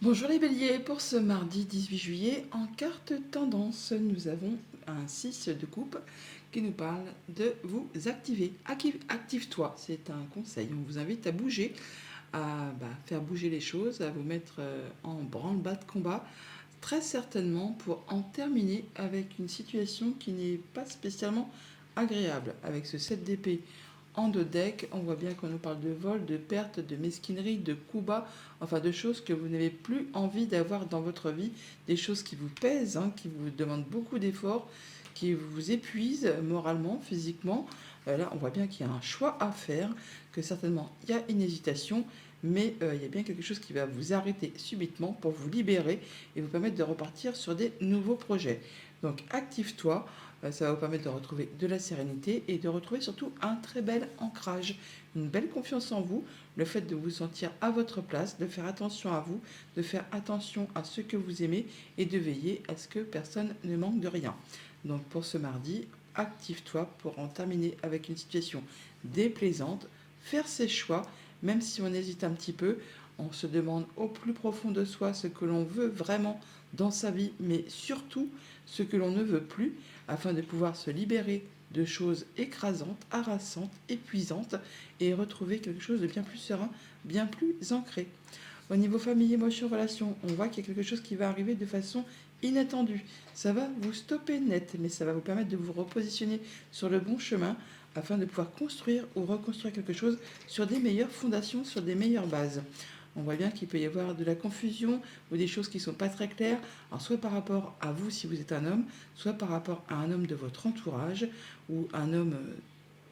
Bonjour les béliers, pour ce mardi 18 juillet, en carte tendance, nous avons un 6 de coupe qui nous parle de vous activer. Active-toi, c'est un conseil. On vous invite à bouger, à faire bouger les choses, à vous mettre en branle-bas de combat, très certainement pour en terminer avec une situation qui n'est pas spécialement agréable. Avec ce 7 d'épée en deux decks, on voit bien qu'on nous parle de vol, de perte, de mesquinerie, de coups bas, enfin de choses que vous n'avez plus envie d'avoir dans votre vie, des choses qui vous pèsent, qui vous demandent beaucoup d'efforts, qui vous épuisent moralement, physiquement. Là, on voit bien qu'il y a un choix à faire, que certainement il y a une hésitation, mais il y a bien quelque chose qui va vous arrêter subitement pour vous libérer et vous permettre de repartir sur des nouveaux projets. Donc active-toi, ça va vous permettre de retrouver de la sérénité et de retrouver surtout un très bel ancrage, une belle confiance en vous, le fait de vous sentir à votre place, de faire attention à vous, de faire attention à ce que vous aimez et de veiller à ce que personne ne manque de rien. Donc pour ce mardi, active-toi pour en terminer avec une situation déplaisante, faire ses choix, même si on hésite un petit peu, on se demande au plus profond de soi ce que l'on veut vraiment dans sa vie, mais surtout ce que l'on ne veut plus, afin de pouvoir se libérer de choses écrasantes, harassantes, épuisantes, et retrouver quelque chose de bien plus serein, bien plus ancré. Au niveau famille, émotion, relation, on voit qu'il y a quelque chose qui va arriver de façon inattendue. Ça va vous stopper net, mais ça va vous permettre de vous repositionner sur le bon chemin afin de pouvoir construire ou reconstruire quelque chose sur des meilleures fondations, sur des meilleures bases. On voit bien qu'il peut y avoir de la confusion ou des choses qui ne sont pas très claires, alors soit par rapport à vous si vous êtes un homme, soit par rapport à un homme de votre entourage ou un homme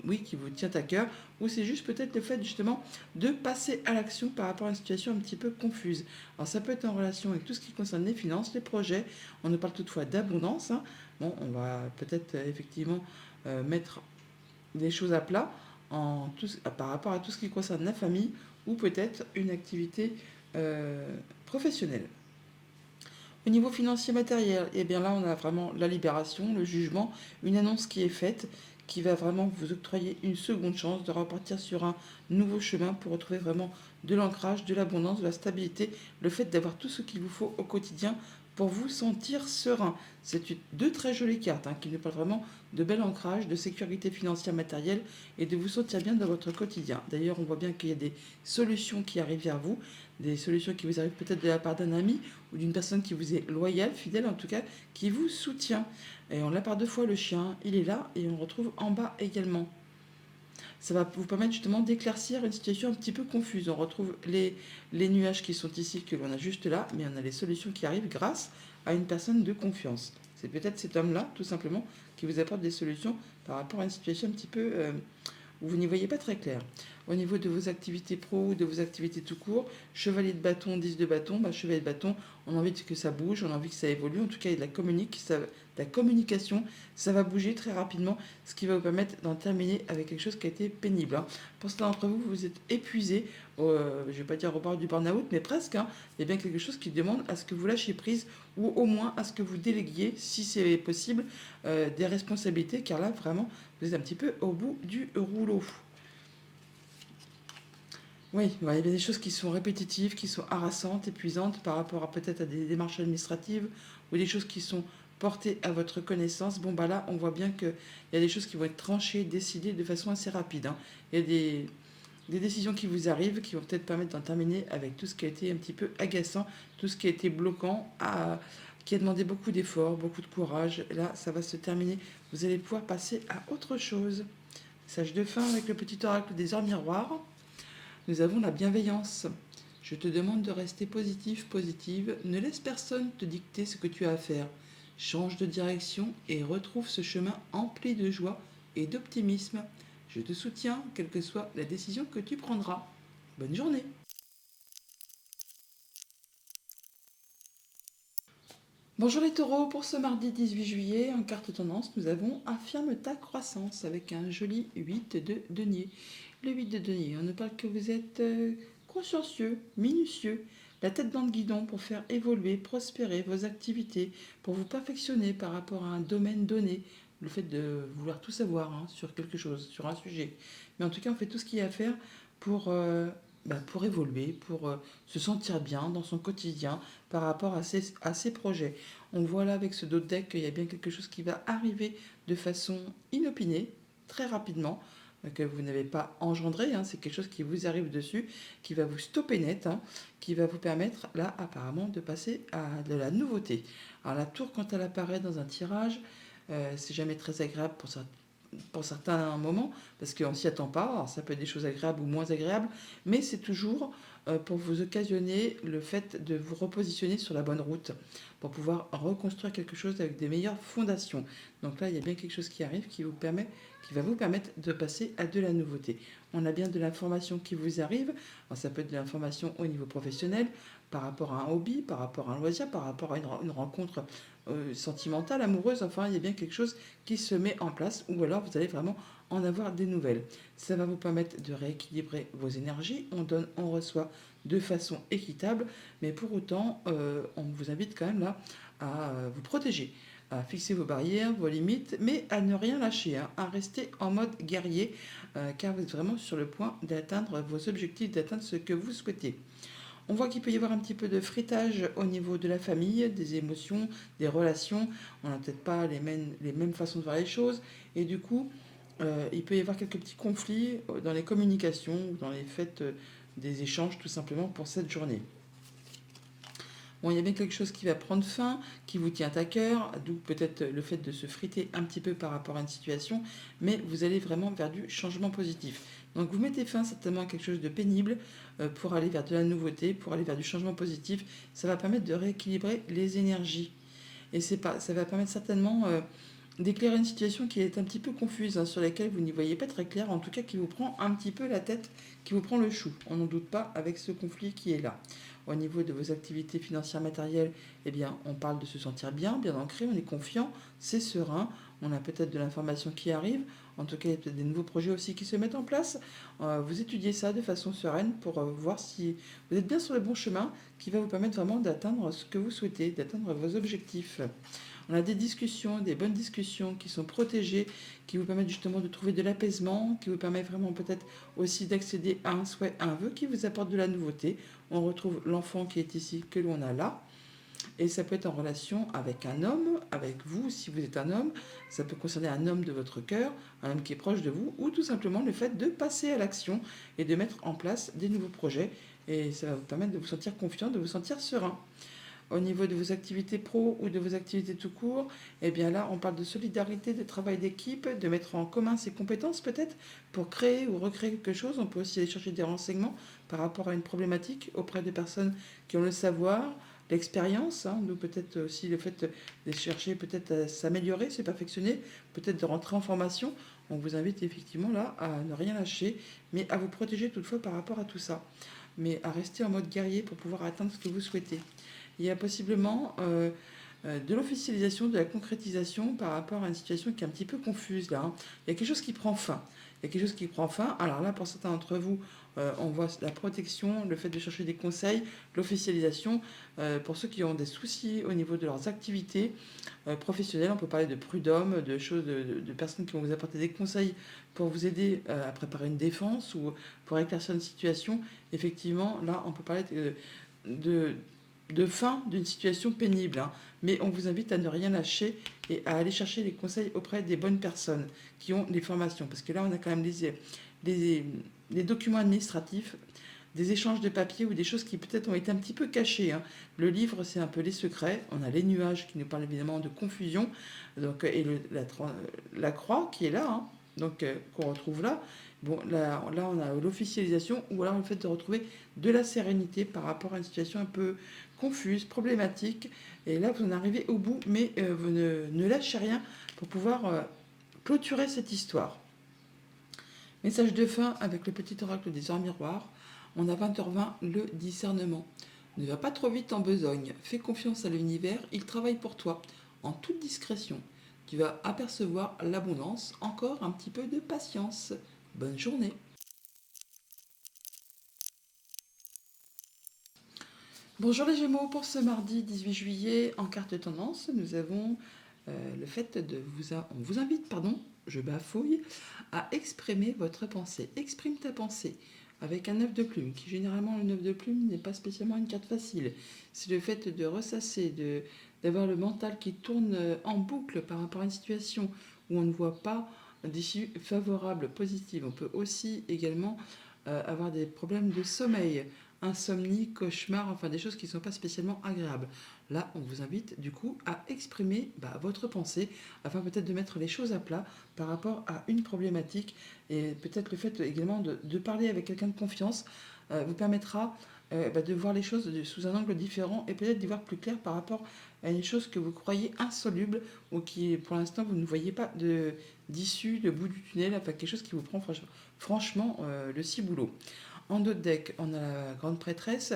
oui, qui vous tient à cœur, ou c'est juste peut-être le fait justement de passer à l'action par rapport à une situation un petit peu confuse. Alors ça peut être en relation avec tout ce qui concerne les finances, les projets, on nous parle toutefois d'abondance. Bon, on va peut-être effectivement mettre des choses à plat par rapport à tout ce qui concerne la famille ou peut-être une activité professionnelle. Au niveau financier matériel, et bien là, on a vraiment la libération, le jugement, une annonce qui est faite, qui va vraiment vous octroyer une seconde chance de repartir sur un nouveau chemin pour retrouver vraiment de l'ancrage, de l'abondance, de la stabilité, le fait d'avoir tout ce qu'il vous faut au quotidien pour vous sentir serein. C'est deux très jolies cartes qui nous parlent vraiment de bel ancrage, de sécurité financière matérielle et de vous sentir bien dans votre quotidien. D'ailleurs, on voit bien qu'il y a des solutions qui arrivent vers vous, des solutions qui vous arrivent peut-être de la part d'un ami ou d'une personne qui vous est loyale, fidèle en tout cas, qui vous soutient. Et on l'a par deux fois, le chien, il est là et on le retrouve en bas également. Ça va vous permettre justement d'éclaircir une situation un petit peu confuse. On retrouve les nuages qui sont ici, que l'on a juste là, mais on a les solutions qui arrivent grâce à une personne de confiance. C'est peut-être cet homme-là, tout simplement, qui vous apporte des solutions par rapport à une situation un petit peu où vous n'y voyez pas très clair. Au niveau de vos activités pro ou de vos activités tout court, chevalier de bâton, 10 de bâton, chevalier de bâton, on a envie que ça bouge, on a envie que ça évolue, en tout cas il y a de la communication, ça va bouger très rapidement, ce qui va vous permettre d'en terminer avec quelque chose qui a été pénible. Pour certains d'entre vous, vous êtes épuisé, je ne vais pas dire au bord du burn-out, mais presque. Il y a bien quelque chose qui demande à ce que vous lâchiez prise ou au moins à ce que vous déléguiez, si c'est possible, des responsabilités, car là vraiment vous êtes un petit peu au bout du rouleau. Oui, il y a des choses qui sont répétitives, qui sont harassantes, épuisantes par rapport à peut-être à des démarches administratives ou des choses qui sont portées à votre connaissance. Bon, là, on voit bien qu'il y a des choses qui vont être tranchées, décidées de façon assez rapide. Il y a des décisions qui vous arrivent qui vont peut-être permettre d'en terminer avec tout ce qui a été un petit peu agaçant, tout ce qui a été bloquant, qui a demandé beaucoup d'efforts, beaucoup de courage. Et là, ça va se terminer. Vous allez pouvoir passer à autre chose. Sage de fin avec le petit oracle des heures miroirs. Nous avons la bienveillance. Je te demande de rester positif, positive. Ne laisse personne te dicter ce que tu as à faire. Change de direction et retrouve ce chemin empli de joie et d'optimisme. Je te soutiens, quelle que soit la décision que tu prendras. Bonne journée. Bonjour les taureaux, pour ce mardi 18 juillet, en carte tendance, nous avons affirme ta croissance avec un joli 8 de denier. Le 8 de denier, on ne parle que vous êtes consciencieux, minutieux, la tête dans le guidon pour faire évoluer, prospérer vos activités, pour vous perfectionner par rapport à un domaine donné, le fait de vouloir tout savoir sur quelque chose, sur un sujet. Mais en tout cas, on fait tout ce qu'il y a à faire pour pour évoluer, pour se sentir bien dans son quotidien par rapport à ses projets. On voit là avec ce dos de deck qu'il y a bien quelque chose qui va arriver de façon inopinée, très rapidement, que vous n'avez pas engendré, hein, c'est quelque chose qui vous arrive dessus, qui va vous stopper net, hein, qui va vous permettre là apparemment de passer à de la nouveauté. Alors la tour quand elle apparaît dans un tirage, c'est jamais très agréable pour certains moments, parce qu'on ne s'y attend pas. Alors, ça peut être des choses agréables ou moins agréables, mais c'est toujours pour vous occasionner le fait de vous repositionner sur la bonne route, pour pouvoir reconstruire quelque chose avec des meilleures fondations. Donc là, il y a bien quelque chose qui arrive qui va vous permettre de passer à de la nouveauté. On a bien de l'information qui vous arrive. Alors, ça peut être de l'information au niveau professionnel, par rapport à un hobby, par rapport à un loisir, par rapport à une rencontre sentimentale, amoureuse. Enfin, il y a bien quelque chose qui se met en place, ou alors vous allez vraiment en avoir des nouvelles. Ça va vous permettre de rééquilibrer vos énergies. On donne, on reçoit de façon équitable, mais pour autant, on vous invite quand même là à vous protéger, à fixer vos barrières, vos limites, mais à ne rien lâcher, hein, à rester en mode guerrier, car vous êtes vraiment sur le point d'atteindre vos objectifs, d'atteindre ce que vous souhaitez. On voit qu'il peut y avoir un petit peu de fritage au niveau de la famille, des émotions, des relations. On n'a peut-être pas les mêmes façons de voir les choses. Et du coup, il peut y avoir quelques petits conflits dans les communications ou dans les faits des échanges tout simplement pour cette journée. Bon, il y a bien quelque chose qui va prendre fin, qui vous tient à cœur, d'où peut-être le fait de se friter un petit peu par rapport à une situation, mais vous allez vraiment vers du changement positif. Donc vous mettez fin certainement à quelque chose de pénible pour aller vers de la nouveauté, pour aller vers du changement positif. Ça va permettre de rééquilibrer les énergies. Et ça va permettre certainement d'éclairer une situation qui est un petit peu confuse, hein, sur laquelle vous n'y voyez pas très clair, en tout cas qui vous prend un petit peu la tête, qui vous prend le chou. On n'en doute pas avec ce conflit qui est là. Au niveau de vos activités financières matérielles, eh bien, on parle de se sentir bien, bien ancré, on est confiant, c'est serein, on a peut-être de l'information qui arrive, en tout cas il y a peut-être des nouveaux projets aussi qui se mettent en place. Vous étudiez ça de façon sereine pour voir si vous êtes bien sur le bon chemin, qui va vous permettre vraiment d'atteindre ce que vous souhaitez, d'atteindre vos objectifs. On a des discussions, des bonnes discussions qui sont protégées, qui vous permettent justement de trouver de l'apaisement, qui vous permettent vraiment peut-être aussi d'accéder à un souhait, à un vœu qui vous apporte de la nouveauté. On retrouve l'enfant qui est ici, que l'on a là. Et ça peut être en relation avec un homme, avec vous, si vous êtes un homme. Ça peut concerner un homme de votre cœur, un homme qui est proche de vous, ou tout simplement le fait de passer à l'action et de mettre en place des nouveaux projets. Et ça va vous permettre de vous sentir confiant, de vous sentir serein. Au niveau de vos activités pro ou de vos activités tout court, eh bien là, on parle de solidarité, de travail d'équipe, de mettre en commun ses compétences peut-être pour créer ou recréer quelque chose. On peut aussi aller chercher des renseignements par rapport à une problématique auprès de personnes qui ont le savoir, l'expérience, hein, nous peut-être aussi le fait de chercher peut-être à s'améliorer, se perfectionner, peut-être de rentrer en formation. On vous invite effectivement là à ne rien lâcher, mais à vous protéger toutefois par rapport à tout ça, mais à rester en mode guerrier pour pouvoir atteindre ce que vous souhaitez. Il y a possiblement de l'officialisation, de la concrétisation par rapport à une situation qui est un petit peu confuse là, hein. Il y a quelque chose qui prend fin. Il y a quelque chose qui prend fin. Alors là, pour certains d'entre vous, on voit la protection, le fait de chercher des conseils, l'officialisation. Pour ceux qui ont des soucis au niveau de leurs activités professionnelles, on peut parler de prud'hommes, de choses, de personnes qui vont vous apporter des conseils pour vous aider à préparer une défense ou pour éclaircir une situation. Effectivement, là, on peut parler de, de fin d'une situation pénible, hein. Mais on vous invite à ne rien lâcher et à aller chercher les conseils auprès des bonnes personnes qui ont des formations. Parce que là, on a quand même des, des documents administratifs, des échanges de papiers ou des choses qui peut-être ont été un petit peu cachées, hein. Le livre, c'est un peu les secrets. On a les nuages qui nous parlent évidemment de confusion. Donc, et la croix qui est là, hein, donc qu'on retrouve là. Bon, là, on a l'officialisation ou alors le fait de retrouver de la sérénité par rapport à une situation un peu confuse, problématique. Et là, vous en arrivez au bout, mais vous ne lâchez rien pour pouvoir clôturer cette histoire. Message de fin avec le petit oracle des heures miroirs. On a 20h20, le discernement. Ne va pas trop vite en besogne. Fais confiance à l'univers, il travaille pour toi, en toute discrétion. Tu vas apercevoir l'abondance, encore un petit peu de patience. Bonne journée. Bonjour les Gémeaux, pour ce mardi 18 juillet, en carte tendance, nous avons le fait de on vous invite, pardon, je bafouille, à exprimer votre pensée. Exprime ta pensée. avec un 9 de plume, qui généralement le 9 de plume n'est pas spécialement une carte facile. C'est le fait de ressasser, d'avoir le mental qui tourne en boucle par rapport à une situation où on ne voit pas d'issue favorable, positive. On peut aussi également avoir des problèmes de sommeil, insomnie, cauchemar, enfin des choses qui ne sont pas spécialement agréables. Là, on vous invite du coup à exprimer votre pensée afin peut-être de mettre les choses à plat par rapport à une problématique et peut-être le fait également de parler avec quelqu'un de confiance vous permettra de voir les choses sous un angle différent et peut-être d'y voir plus clair par rapport à une chose que vous croyez insoluble ou qui pour l'instant vous ne voyez pas d'issue, de bout du tunnel, enfin quelque chose qui vous prend franchement le ciboulot. En d'autres decks, on a la grande prêtresse.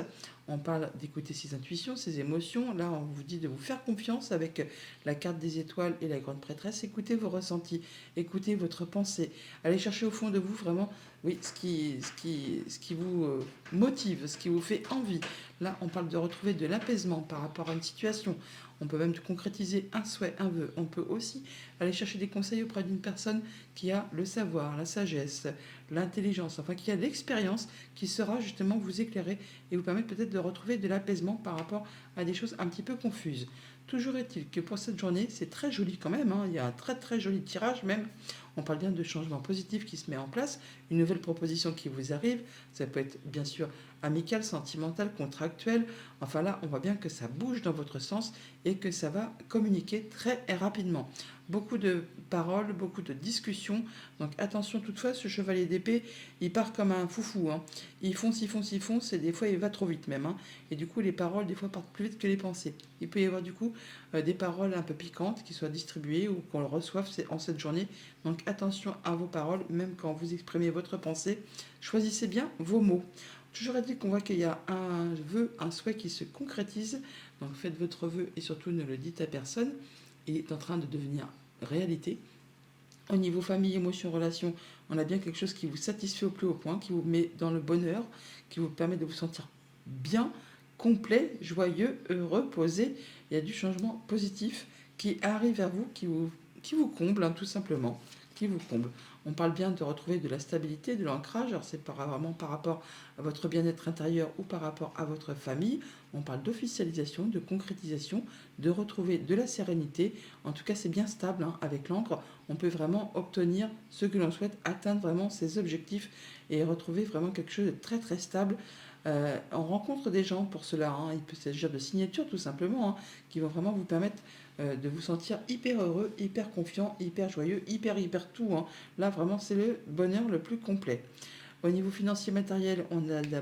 On parle d'écouter ses intuitions, ses émotions. Là, on vous dit de vous faire confiance avec la carte des étoiles et la grande prêtresse. Écoutez vos ressentis, écoutez votre pensée. Allez chercher au fond de vous vraiment oui, ce qui vous motive, ce qui vous fait envie. Là, on parle de retrouver de l'apaisement par rapport à une situation. On peut même concrétiser un souhait, un vœu. On peut aussi aller chercher des conseils auprès d'une personne qui a le savoir, la sagesse, l'intelligence, enfin qui a l'expérience, qui saura justement vous éclairer et vous permettre peut-être de retrouver de l'apaisement par rapport à des choses un petit peu confuses. Toujours est-il que pour cette journée, c'est très joli quand même, hein. Il y a un très très joli tirage même. On parle bien de changement positif qui se met en place, une nouvelle proposition qui vous arrive. Ça peut être bien sûr amical, sentimental, contractuel. Enfin là, on voit bien que ça bouge dans votre sens et que ça va communiquer très rapidement. Beaucoup de paroles, beaucoup de discussions. Donc attention toutefois, ce chevalier d'épée, il part comme un foufou, hein. Il fonce, il fonce, il fonce, et des fois il va trop vite même, hein. Et du coup, les paroles, des fois, partent plus vite que les pensées. Il peut y avoir du coup des paroles un peu piquantes qui soient distribuées ou qu'on le reçoive en cette journée. Donc attention à vos paroles, même quand vous exprimez votre pensée. Choisissez bien vos mots. Toujours est-il qu'on voit qu'il y a un vœu, un souhait qui se concrétise. Donc faites votre vœu et surtout ne le dites à personne. Il est en train de devenir réalité. Au niveau famille, émotion, relation, on a bien quelque chose qui vous satisfait au plus haut point, qui vous met dans le bonheur, qui vous permet de vous sentir bien, complet, joyeux, heureux, posé. Il y a du changement positif qui arrive à vous, qui vous comble, hein, tout simplement, qui vous comble. On parle bien de retrouver de la stabilité, de l'ancrage. Alors c'est pas vraiment par rapport à votre bien-être intérieur ou par rapport à votre famille. On parle d'officialisation, de concrétisation, de retrouver de la sérénité. En tout cas, c'est bien stable, hein. Avec l'encre, on peut vraiment obtenir ce que l'on souhaite, atteindre vraiment ses objectifs et retrouver vraiment quelque chose de très très stable. On rencontre des gens pour cela, hein. Il peut s'agir de signatures tout simplement, hein, qui vont vraiment vous permettre de vous sentir hyper heureux, hyper confiant, hyper joyeux, hyper tout, hein. Là vraiment c'est le bonheur le plus complet. Au niveau financier matériel, on a de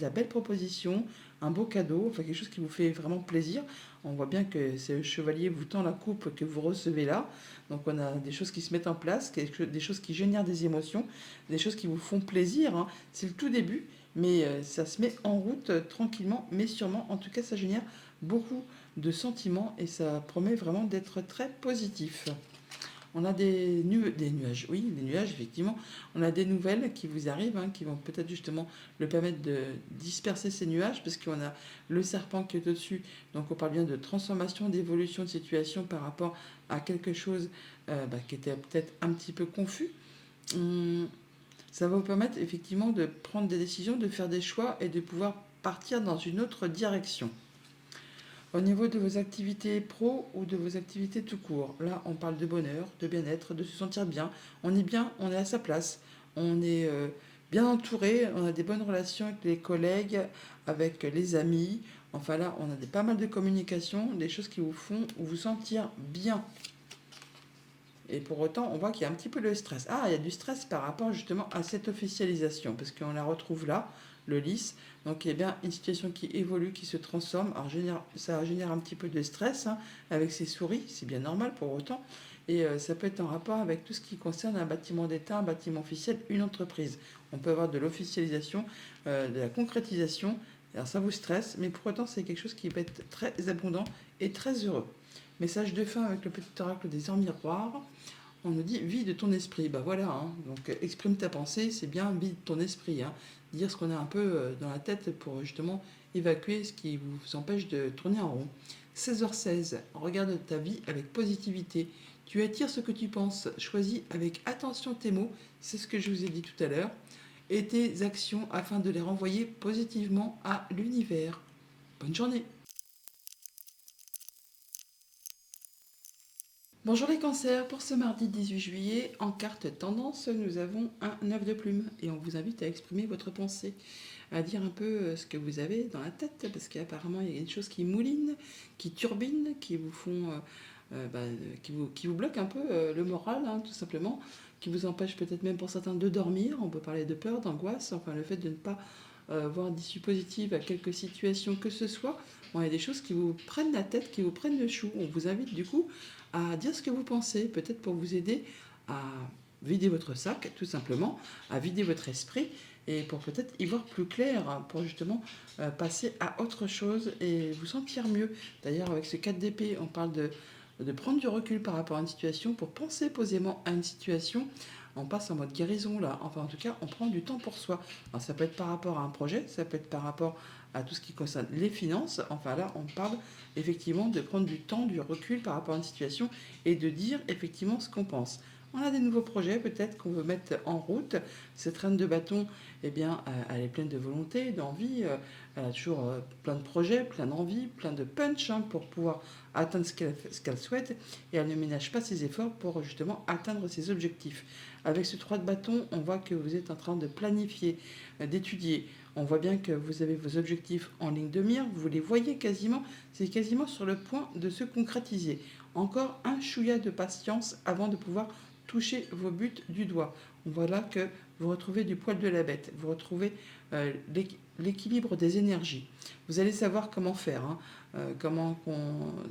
la belle proposition, un beau cadeau, enfin quelque chose qui vous fait vraiment plaisir. On voit bien que c'est le chevalier vous tend la coupe que vous recevez là. Donc on a des choses qui se mettent en place, des choses qui génèrent des émotions, des choses qui vous font plaisir, hein. C'est le tout début, mais ça se met en route tranquillement, mais sûrement. En tout cas, ça génère beaucoup de sentiments et ça promet vraiment d'être très positif. On a des nuages, oui, des nuages, effectivement. On a des nouvelles qui vous arrivent, hein, qui vont peut-être justement le permettre de disperser ces nuages, parce qu'on a le serpent qui est au-dessus. Donc on parle bien de transformation, d'évolution de situation par rapport à quelque chose qui était peut-être un petit peu confus. Ça va vous permettre effectivement de prendre des décisions, de faire des choix et de pouvoir partir dans une autre direction. Au niveau de vos activités pro ou de vos activités tout court, là on parle de bonheur, de bien-être, de se sentir bien. On est bien, on est à sa place, on est bien entouré, on a des bonnes relations avec les collègues, avec les amis. Enfin là, on a pas mal de communication, des choses qui vous font vous sentir bien. Et pour autant, on voit qu'il y a un petit peu de stress. Ah, il y a du stress par rapport justement à cette officialisation, parce qu'on la retrouve là, le lys. Donc il y a bien une situation qui évolue, qui se transforme. Alors ça génère un petit peu de stress, hein, avec ces souris, c'est bien normal pour autant. Et ça peut être en rapport avec tout ce qui concerne un bâtiment d'État, un bâtiment officiel, une entreprise. On peut avoir de l'officialisation, de la concrétisation. Alors ça vous stresse, mais pour autant c'est quelque chose qui peut être très abondant et très heureux. Message de fin avec le petit oracle des heures miroirs. On nous dit vide ton esprit. Bah voilà, hein. Donc exprime ta pensée, c'est bien vide ton esprit, hein. Dire ce qu'on a un peu dans la tête pour justement évacuer ce qui vous empêche de tourner en rond. 16h16, regarde ta vie avec positivité. Tu attires ce que tu penses. Choisis avec attention tes mots. C'est ce que je vous ai dit tout à l'heure. et tes actions afin de les renvoyer positivement à l'univers. Bonne journée. Bonjour les cancers, pour ce mardi 18 juillet, en carte tendance, nous avons un 9 de plume et on vous invite à exprimer votre pensée, à dire un peu ce que vous avez dans la tête, parce qu'apparemment il y a des choses qui moulinent, qui turbinent, qui vous font, qui vous bloquent un peu le moral, hein, tout simplement, qui vous empêchent peut-être même pour certains de dormir. On peut parler de peur, d'angoisse, enfin le fait de ne pas voir d'issue positive à quelque situation que ce soit. Bon, il y a des choses qui vous prennent la tête, qui vous prennent le chou. On vous invite du coup à dire ce que vous pensez, peut-être pour vous aider à vider votre sac, tout simplement, à vider votre esprit et pour peut-être y voir plus clair, hein, pour justement passer à autre chose et vous sentir mieux. D'ailleurs, avec ce 4 d'épée, on parle de prendre du recul par rapport à une situation pour penser posément à une situation. On passe en mode guérison là, enfin en tout cas on prend du temps pour soi. Alors, ça peut être par rapport à un projet, ça peut être par rapport à tout ce qui concerne les finances, enfin là on parle effectivement de prendre du temps, du recul par rapport à une situation et de dire effectivement ce qu'on pense. On a des nouveaux projets peut-être qu'on veut mettre en route. Cette reine de bâton, eh bien, elle est pleine de volonté, d'envie. Elle a toujours plein de projets, plein d'envie, plein de punch, hein, pour pouvoir atteindre ce qu'elle souhaite. Et elle ne ménage pas ses efforts pour justement atteindre ses objectifs. Avec ce 3 de bâton, on voit que vous êtes en train de planifier, d'étudier. On voit bien que vous avez vos objectifs en ligne de mire, vous les voyez quasiment, c'est quasiment sur le point de se concrétiser. Encore un chouïa de patience avant de pouvoir toucher vos buts du doigt. On voit là que vous retrouvez du poil de la bête, vous retrouvez l'équilibre des énergies. Vous allez savoir comment faire, hein.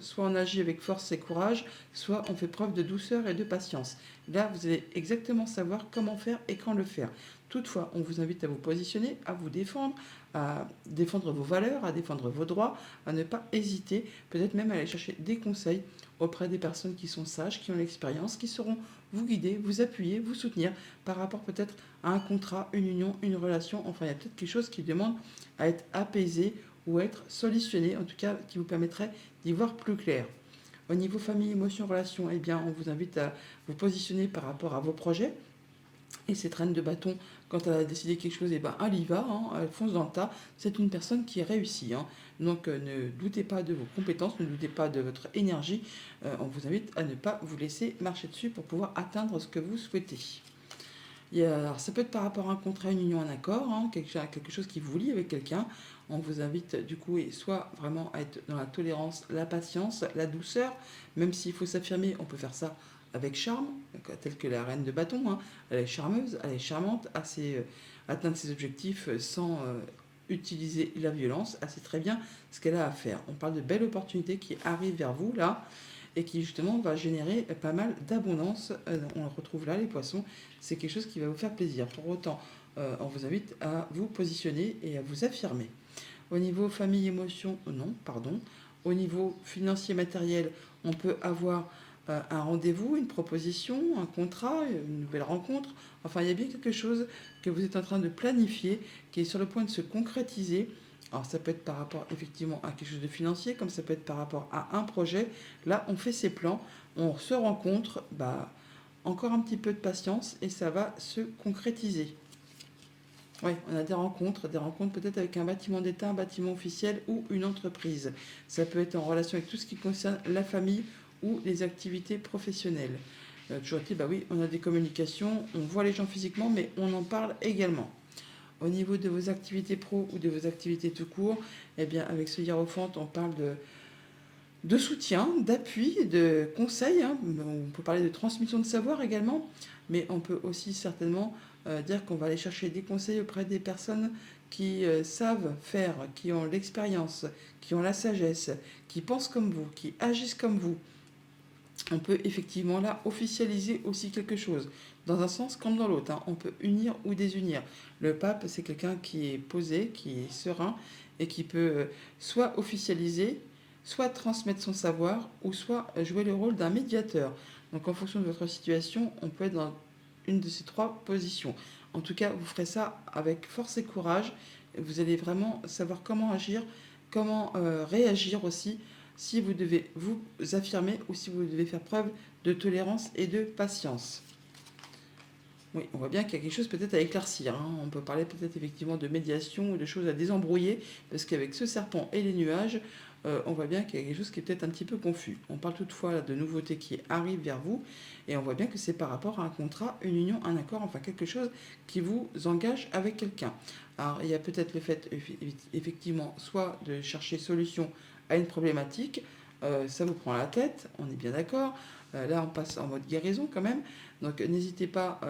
Soit on agit avec force et courage, soit on fait preuve de douceur et de patience. Là, vous allez exactement savoir comment faire et quand le faire. Toutefois, on vous invite à vous positionner, à vous défendre, à défendre vos valeurs, à défendre vos droits, à ne pas hésiter, peut-être même à aller chercher des conseils auprès des personnes qui sont sages, qui ont l'expérience, qui sauront vous guider, vous appuyer, vous soutenir par rapport peut-être à un contrat, une union, une relation. Enfin, il y a peut-être quelque chose qui demande à être apaisé ou à être solutionné, en tout cas qui vous permettrait d'y voir plus clair. Au niveau famille, émotion, relation, eh bien, on vous invite à vous positionner par rapport à vos projets. Et cette reine de bâton, quand elle a décidé quelque chose, eh ben, elle y va, hein, elle fonce dans le tas. C'est une personne qui réussit, hein. Donc ne doutez pas de vos compétences, ne doutez pas de votre énergie. On vous invite à ne pas vous laisser marcher dessus pour pouvoir atteindre ce que vous souhaitez. Alors, ça peut être par rapport à un contrat, une union, un accord, hein, quelque chose qui vous lie avec quelqu'un. On vous invite du coup soit vraiment à être dans la tolérance, la patience, la douceur, même s'il faut s'affirmer, on peut faire ça avec charme, telle que la reine de bâton, hein. Elle est charmeuse, elle est charmante, assez atteindre ses objectifs sans utiliser la violence. Elle sait très bien ce qu'elle a à faire. On parle de belles opportunités qui arrivent vers vous là et qui justement va générer pas mal d'abondance. On le retrouve là, les poissons, c'est quelque chose qui va vous faire plaisir. Pour autant, on vous invite à vous positionner et à vous affirmer. Au niveau famille, émotion, non, pardon. Au niveau financier, matériel, on peut avoir un rendez-vous, une proposition, un contrat, une nouvelle rencontre. Enfin, il y a bien quelque chose que vous êtes en train de planifier, qui est sur le point de se concrétiser. Alors, ça peut être par rapport effectivement à quelque chose de financier, comme ça peut être par rapport à un projet. Là, on fait ses plans, on se rencontre, encore un petit peu de patience et ça va se concrétiser. Oui, on a des rencontres peut-être avec un bâtiment d'État, un bâtiment officiel ou une entreprise. Ça peut être en relation avec tout ce qui concerne la famille ou les activités professionnelles. Toujours dit, bah oui, on a des communications, on voit les gens physiquement, mais on en parle également. Au niveau de vos activités pro ou de vos activités tout court, eh bien, avec ce hiérophante, on parle de soutien, d'appui, de conseils, hein. On peut parler de transmission de savoir également, mais on peut aussi certainement dire qu'on va aller chercher des conseils auprès des personnes qui savent faire, qui ont l'expérience, qui ont la sagesse, qui pensent comme vous, qui agissent comme vous. On peut effectivement là officialiser aussi quelque chose, dans un sens comme dans l'autre, hein. On peut unir ou désunir. Le pape, c'est quelqu'un qui est posé, qui est serein et qui peut soit officialiser, soit transmettre son savoir, ou soit jouer le rôle d'un médiateur. Donc en fonction de votre situation, on peut être dans une de ces trois positions. En tout cas, vous ferez ça avec force et courage. Vous allez vraiment savoir comment agir, comment réagir aussi, si vous devez vous affirmer ou si vous devez faire preuve de tolérance et de patience. Oui, on voit bien qu'il y a quelque chose peut-être à éclaircir, hein. On peut parler peut-être effectivement de médiation ou de choses à désembrouiller, parce qu'avec ce serpent et les nuages, on voit bien qu'il y a quelque chose qui est peut-être un petit peu confus. On parle toutefois là, de nouveautés qui arrivent vers vous, et on voit bien que c'est par rapport à un contrat, une union, un accord, enfin quelque chose qui vous engage avec quelqu'un. Alors il y a peut-être le fait effectivement soit de chercher solution à une problématique, ça vous prend la tête, on est bien d'accord. Là on passe en mode guérison quand même. Donc n'hésitez pas,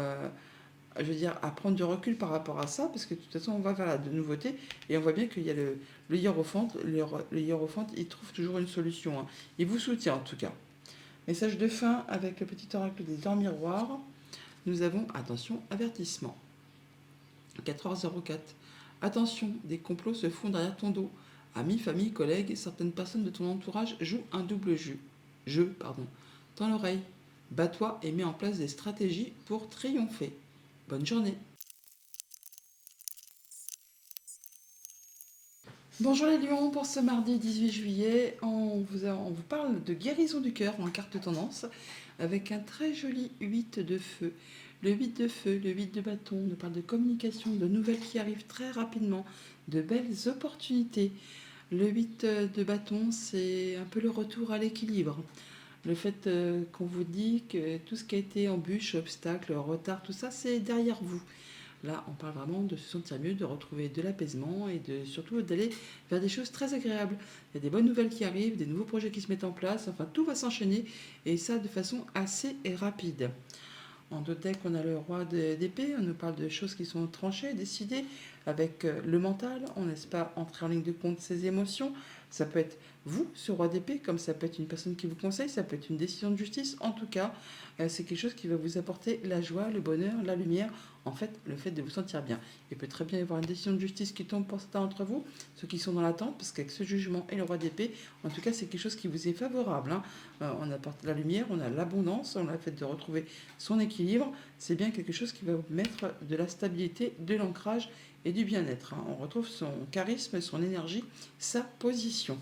je veux dire, à prendre du recul par rapport à ça, parce que de toute façon, on va vers la de nouveautés, et on voit bien qu'il y a le hiérophante. Le hiérophante, il trouve toujours une solution, hein. Il vous soutient en tout cas. Message de fin avec le petit oracle des dents miroirs. Nous avons, attention, avertissement. 4h04. Attention, des complots se font derrière ton dos. Amis, famille, collègues, certaines personnes de ton entourage jouent un double jeu. Tends l'oreille. Bats-toi et mets en place des stratégies pour triompher. Bonne journée. Bonjour les lions, pour ce mardi 18 juillet, on vous parle de guérison du cœur en carte tendance avec un très joli 8 de feu. Le 8 de feu, le 8 de bâton, nous parle de communication, de nouvelles qui arrivent très rapidement, de belles opportunités. Le 8 de bâton, c'est un peu le retour à l'équilibre. Le fait qu'on vous dit que tout ce qui a été embûche, obstacle, retard, tout ça, c'est derrière vous. Là, on parle vraiment de se sentir mieux, de retrouver de l'apaisement et de surtout d'aller vers des choses très agréables. Il y a des bonnes nouvelles qui arrivent, des nouveaux projets qui se mettent en place, enfin tout va s'enchaîner et ça de façon assez rapide. En deux decks, on a le roi d'épée, on nous parle de choses qui sont tranchées, décidées, avec le mental, on ne laisse pas entrer en ligne de compte ses émotions. Ça peut être vous, ce roi d'épée, comme ça peut être une personne qui vous conseille, ça peut être une décision de justice. En tout cas, c'est quelque chose qui va vous apporter la joie, le bonheur, la lumière, en fait, le fait de vous sentir bien. Il peut très bien y avoir une décision de justice qui tombe pour certains d'entre vous, ceux qui sont dans l'attente, parce qu'avec ce jugement et le roi d'épée, en tout cas, c'est quelque chose qui vous est favorable, hein. On apporte la lumière, on a l'abondance, on a le fait de retrouver son équilibre. C'est bien quelque chose qui va vous mettre de la stabilité, de l'ancrage et du bien-être, hein. On retrouve son charisme, son énergie, sa position.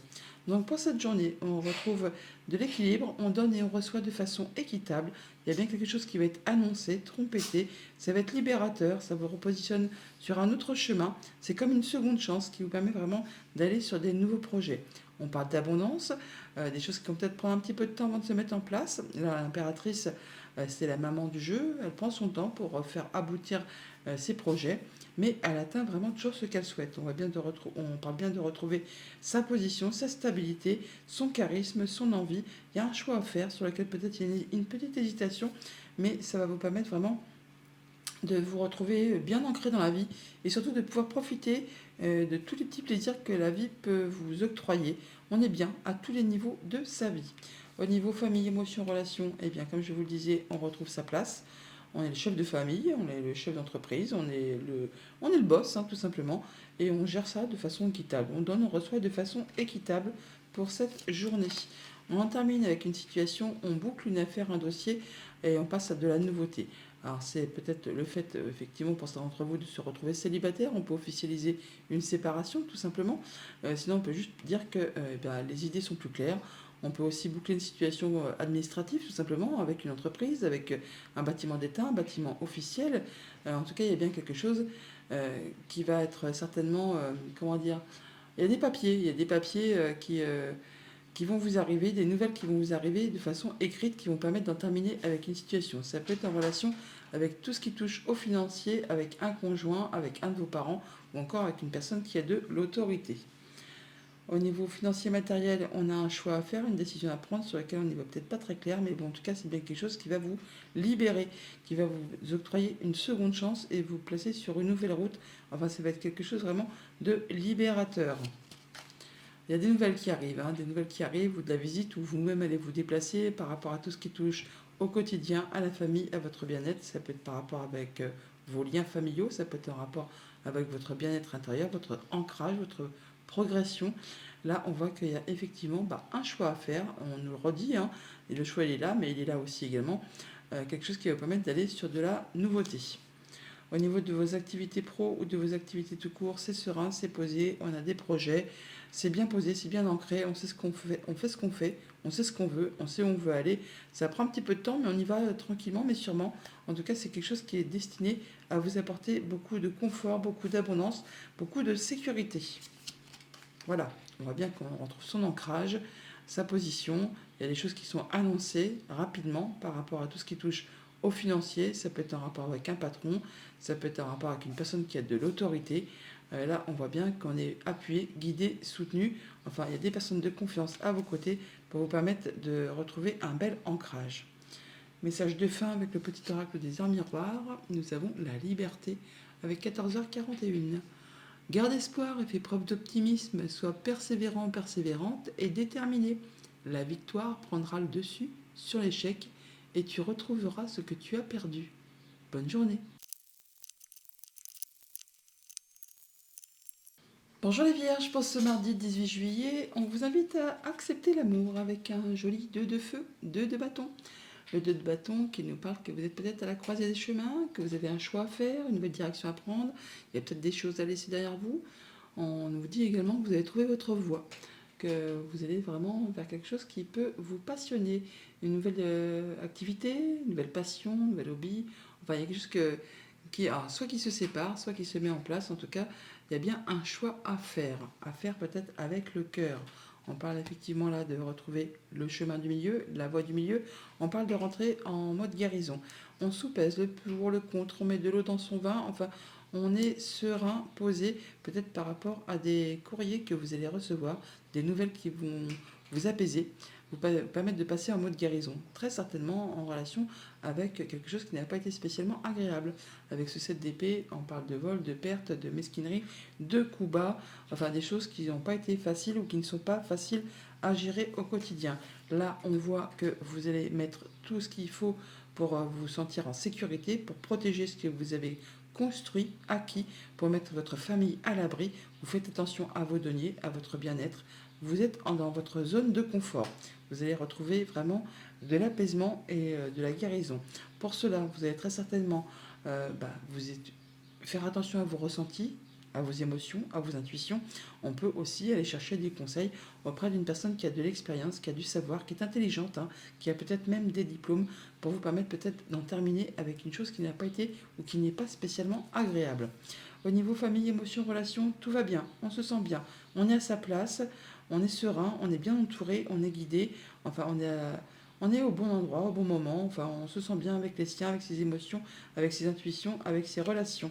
Donc pour cette journée, on retrouve de l'équilibre, on donne et on reçoit de façon équitable. Il y a bien quelque chose qui va être annoncé, trompetté, ça va être libérateur, ça vous repositionne sur un autre chemin. C'est comme une seconde chance qui vous permet vraiment d'aller sur des nouveaux projets. On parle d'abondance, des choses qui vont peut-être prendre un petit peu de temps avant de se mettre en place. L'impératrice, c'est la maman du jeu, elle prend son temps pour faire aboutir ses projets, mais elle atteint vraiment toujours ce qu'elle souhaite. On parle bien de retrouver sa position, sa stabilité, son charisme, son envie. Il y a un choix à faire sur lequel peut-être il y a une petite hésitation, mais ça va vous permettre vraiment de vous retrouver bien ancré dans la vie et surtout de pouvoir profiter de tous les petits plaisirs que la vie peut vous octroyer. On est bien à tous les niveaux de sa vie. Au niveau famille, émotion, relation, eh bien, comme je vous le disais, on retrouve sa place. On est le chef de famille, on est le chef d'entreprise, on est le boss, hein, tout simplement, et on gère ça de façon équitable. On donne, on reçoit de façon équitable pour cette journée. On en termine avec une situation, on boucle une affaire, un dossier, et on passe à de la nouveauté. Alors c'est peut-être le fait, effectivement, pour certains d'entre vous, de se retrouver célibataire. On peut officialiser une séparation, tout simplement. Sinon, on peut juste dire que les idées sont plus claires. On peut aussi boucler une situation administrative, tout simplement, avec une entreprise, avec un bâtiment d'État, un bâtiment officiel. En tout cas, il y a bien quelque chose qui va être certainement, comment dire, il y a des papiers qui vont vous arriver, des nouvelles qui vont vous arriver de façon écrite qui vont permettre d'en terminer avec une situation. Ça peut être en relation avec tout ce qui touche au financier, avec un conjoint, avec un de vos parents ou encore avec une personne qui a de l'autorité. Au niveau financier matériel, on a un choix à faire, une décision à prendre sur laquelle on n'est peut-être pas très clair, mais bon, en tout cas, c'est bien quelque chose qui va vous libérer, qui va vous octroyer une seconde chance et vous placer sur une nouvelle route. Enfin, ça va être quelque chose vraiment de libérateur. Il y a des nouvelles qui arrivent, hein, des nouvelles qui arrivent, ou de la visite, ou vous-même allez vous déplacer par rapport à tout ce qui touche au quotidien, à la famille, à votre bien-être. Ça peut être par rapport avec vos liens familiaux, ça peut être en rapport avec votre bien-être intérieur, votre ancrage, votre progression. Là, on voit qu'il y a effectivement un choix à faire, on nous le redit, hein, et le choix il est là, mais il est là aussi également, quelque chose qui va vous permettre d'aller sur de la nouveauté. Au niveau de vos activités pro ou de vos activités tout court, c'est serein, c'est posé, on a des projets. c'est bien posé, c'est bien ancré, on sait ce qu'on fait, on fait ce qu'on fait, on sait ce qu'on veut, on sait où on veut aller. Ça prend un petit peu de temps, mais on y va tranquillement, mais sûrement. En tout cas, c'est quelque chose qui est destiné à vous apporter beaucoup de confort, beaucoup d'abondance, beaucoup de sécurité. Voilà, on voit bien qu'on retrouve son ancrage, sa position. Il y a des choses qui sont annoncées rapidement par rapport à tout ce qui touche au financier. Ça peut être un rapport avec un patron, ça peut être un rapport avec une personne qui a de l'autorité. Là, on voit bien qu'on est appuyé, guidé, soutenu. Enfin, il y a des personnes de confiance à vos côtés pour vous permettre de retrouver un bel ancrage. Message de fin avec le petit oracle des heures miroirs. Nous avons la liberté avec 14h41. Garde espoir et fais preuve d'optimisme, sois persévérant, persévérante et déterminé. La victoire prendra le dessus sur l'échec et tu retrouveras ce que tu as perdu. Bonne journée. Bonjour les vierges, pour ce mardi 18 juillet, on vous invite à accepter l'amour avec un joli 2 de feu, 2 de bâton. Le 2 de bâton qui nous parle que vous êtes peut-être à la croisée des chemins, que vous avez un choix à faire, une nouvelle direction à prendre, il y a peut-être des choses à laisser derrière vous. On vous dit également que vous avez trouvé votre voie, que vous allez vraiment vers quelque chose qui peut vous passionner, une nouvelle activité, une nouvelle passion, un nouvel hobby. Enfin, il y a quelque chose qui soit qui se sépare, soit qui se met en place. En tout cas, il y a bien un choix à faire peut-être avec le cœur. On parle effectivement là de retrouver le chemin du milieu, la voie du milieu. On parle de rentrer en mode guérison. On soupèse le pour, le contre, on met de l'eau dans son vin. Enfin, on est serein, posé, peut-être par rapport à des courriers que vous allez recevoir, des nouvelles qui vont vous apaiser, vous permettre de passer en mode guérison. Très certainement en relation avec quelque chose qui n'a pas été spécialement agréable. Avec ce 7 d'épée, on parle de vol, de perte, de mesquinerie, de coups bas, enfin des choses qui n'ont pas été faciles ou qui ne sont pas faciles à gérer au quotidien. Là, on voit que vous allez mettre tout ce qu'il faut pour vous sentir en sécurité, pour protéger ce que vous avez construit, acquis, pour mettre votre famille à l'abri. Vous faites attention à vos deniers, à votre bien-être. Vous êtes dans votre zone de confort. Vous allez retrouver vraiment de l'apaisement et de la guérison. Pour cela, vous allez très certainement faire attention à vos ressentis, à vos émotions, à vos intuitions. On peut aussi aller chercher des conseils auprès d'une personne qui a de l'expérience, qui a du savoir, qui est intelligente, qui a peut-être même des diplômes pour vous permettre peut-être d'en terminer avec une chose qui n'a pas été ou qui n'est pas spécialement agréable. Au niveau famille, émotions, relations, tout va bien, on se sent bien, on est à sa place, on est serein, on est bien entouré, on est guidé, enfin on est au bon endroit, au bon moment, enfin on se sent bien avec les siens, avec ses émotions, avec ses intuitions, avec ses relations.